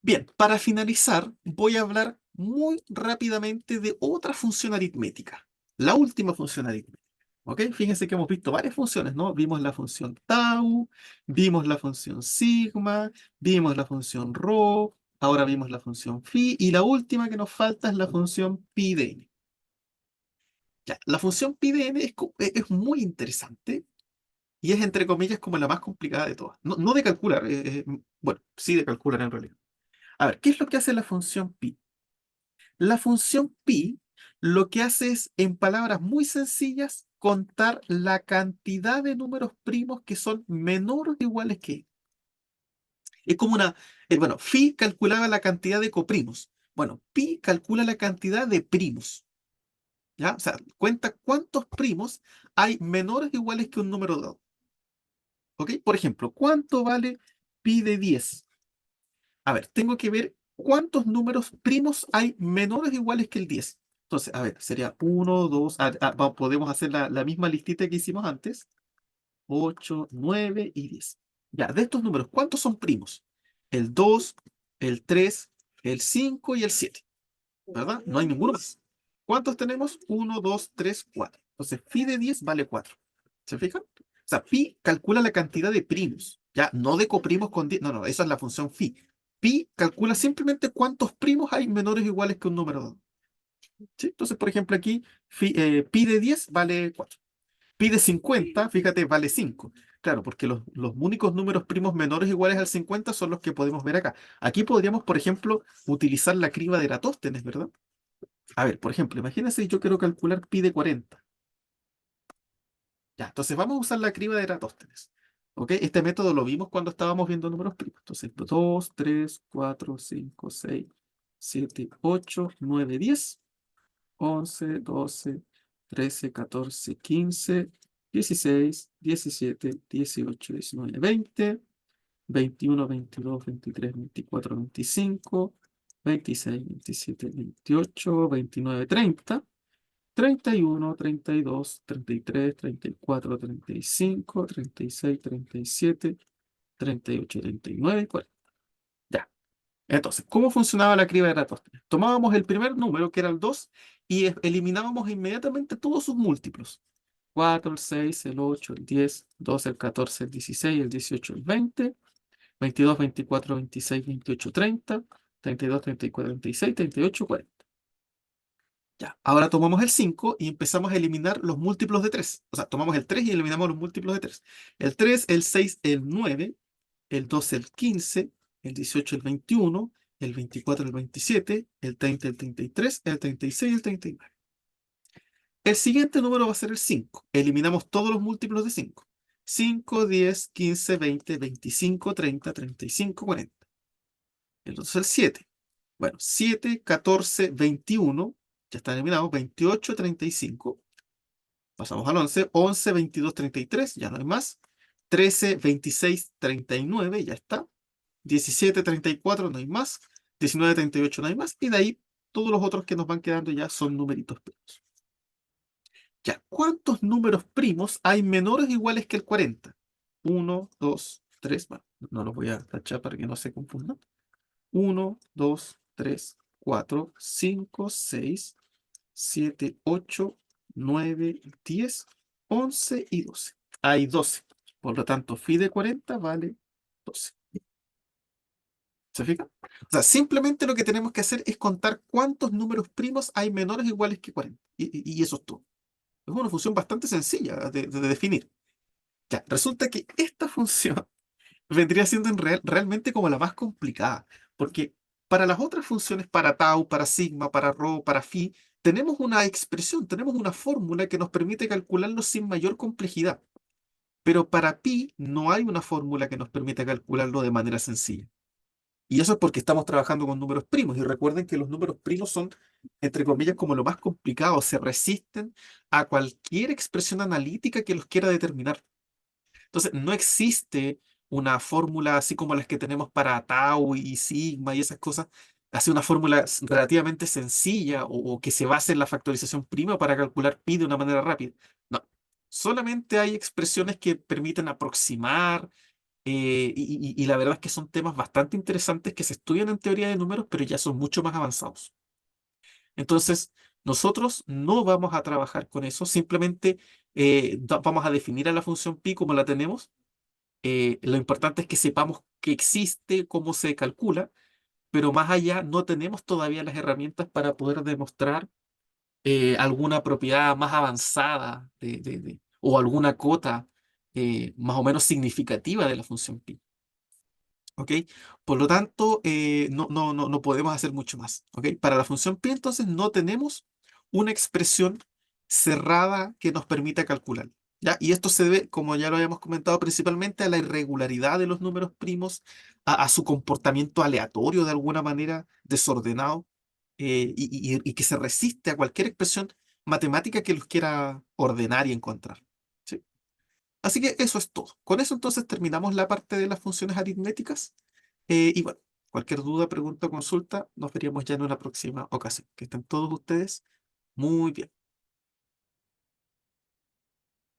Bien, para finalizar, voy a hablar muy rápidamente de otra función aritmética, la última función aritmética. ¿Ok? Fíjense que hemos visto varias funciones, ¿no? Vimos la función tau, vimos la función sigma, vimos la función rho, ahora vimos la función phi, y la última que nos falta es la función pi de n. Ya, la función pi de n es muy interesante y es, entre comillas, como la más complicada de todas. No, no de calcular, bueno, sí de calcular en realidad. A ver, ¿qué es lo que hace la función pi? La función pi lo que hace es, en palabras muy sencillas, contar la cantidad de números primos que son menores o iguales que. Es como bueno, phi calculaba la cantidad de coprimos. Bueno, pi calcula la cantidad de primos. ¿Ya? O sea, cuenta cuántos primos hay menores o iguales que un número dado. ¿Ok? Por ejemplo, ¿cuánto vale pi de 10? A ver, tengo que ver cuántos números primos hay menores o iguales que el 10. Entonces, a ver, sería 1, 2, podemos hacer la misma listita que hicimos antes. 8, 9 y 10. Ya, de estos números, ¿cuántos son primos? El 2, el 3, el 5 y el 7. ¿Verdad? No hay ninguno más. ¿Cuántos tenemos? 1, 2, 3, 4. Entonces, phi de 10 vale 4. ¿Se fijan? O sea, pi calcula la cantidad de primos, ya, no de coprimos con 10. No, no, esa es la función phi. Pi calcula simplemente cuántos primos hay menores o iguales que un número 2. ¿Sí? Entonces, por ejemplo, aquí pi de 10 vale 4. Pi de 50, fíjate, vale 5. Claro, porque los únicos números primos menores o iguales al 50 son los que podemos ver acá. Aquí podríamos, por ejemplo, utilizar la criba de Eratóstenes, ¿verdad? A ver, por ejemplo, imagínense yo quiero calcular pi de 40. Ya, entonces vamos a usar la criba de Eratóstenes. ¿Ok? Este método lo vimos cuando estábamos viendo números primos. Entonces, 2, 3, 4, 5, 6, 7, 8, 9, 10, 11, 12, 13, 14, 15, 16, 17, 18, 19, 20. 21, 22, 23, 24, 25, 26, 27, 28, 29, 30, 31, 32, 33, 34, 35, 36, 37, 38, 39 y 40. Ya. Entonces, ¿cómo funcionaba la criba de Eratóstenes? Tomábamos el primer número, que era el 2, y eliminábamos inmediatamente todos sus múltiplos. 4, el 6, el 8, el 10, 12, el 14, el 16, el 18, el 20, 22, 24, 26, 28, 30, 32, 34, 36, 38, 40. Ya, ahora tomamos el 5 y empezamos a eliminar los múltiplos de 3. O sea, tomamos el 3 y eliminamos los múltiplos de 3. El 3, el 6, el 9, el 12, el 15, el 18, el 21, el 24, el 27, el 30, el 33, el 36 y el 39. El siguiente número va a ser el 5. Eliminamos todos los múltiplos de 5. 5, 10, 15, 20, 25, 30, 35, 40. Entonces el 7. Bueno, 7, 14, 21, ya están eliminados. 28, 35. Pasamos al 11. 11, 22, 33, ya no hay más. 13, 26, 39, ya está. 17, 34, no hay más. 19, 38, no hay más. Y de ahí todos los otros que nos van quedando ya son numeritos primos. Ya, ¿cuántos números primos hay menores o iguales que el 40? 1, 2, 3. Bueno, no los voy a tachar para que no se confundan. 1, 2, 3, 4, 5, 6, 7, 8, 9, 10, 11 y 12. Hay 12. Por lo tanto, phi de 40 vale 12. ¿Se fijan? O sea, simplemente lo que tenemos que hacer es contar cuántos números primos hay menores o iguales que 40. Y eso es todo. Es una función bastante sencilla de definir. Ya, resulta que esta función vendría siendo realmente como la más complicada, porque para las otras funciones, para tau, para sigma, para rho, para phi, tenemos una expresión, tenemos una fórmula que nos permite calcularlo sin mayor complejidad. Pero para pi no hay una fórmula que nos permita calcularlo de manera sencilla. Y eso es porque estamos trabajando con números primos. Y recuerden que los números primos son, entre comillas, como lo más complicado. Se resisten a cualquier expresión analítica que los quiera determinar. Entonces, no existe una fórmula así como las que tenemos para tau y sigma y esas cosas, así una fórmula relativamente sencilla o que se base en la factorización prima para calcular pi de una manera rápida. No, solamente hay expresiones que permiten aproximar y la verdad es que son temas bastante interesantes que se estudian en teoría de números, pero ya son mucho más avanzados. Entonces, nosotros no vamos a trabajar con eso, simplemente vamos a definir a la función pi como la tenemos. Lo importante es que sepamos que existe, cómo se calcula, pero más allá no tenemos todavía las herramientas para poder demostrar alguna propiedad más avanzada o alguna cota más o menos significativa de la función pi. ¿Ok? Por lo tanto, no podemos hacer mucho más. ¿Ok? Para la función pi, entonces, no tenemos una expresión cerrada que nos permita calcular. ¿Ya? Y esto se debe, como ya lo habíamos comentado, principalmente a la irregularidad de los números primos, a su comportamiento aleatorio de alguna manera, desordenado, y que se resiste a cualquier expresión matemática que los quiera ordenar y encontrar. ¿Sí? Así que eso es todo. Con eso entonces terminamos la parte de las funciones aritméticas. Y bueno, cualquier duda, pregunta o consulta, nos veríamos ya en una próxima ocasión. Que estén todos ustedes muy bien.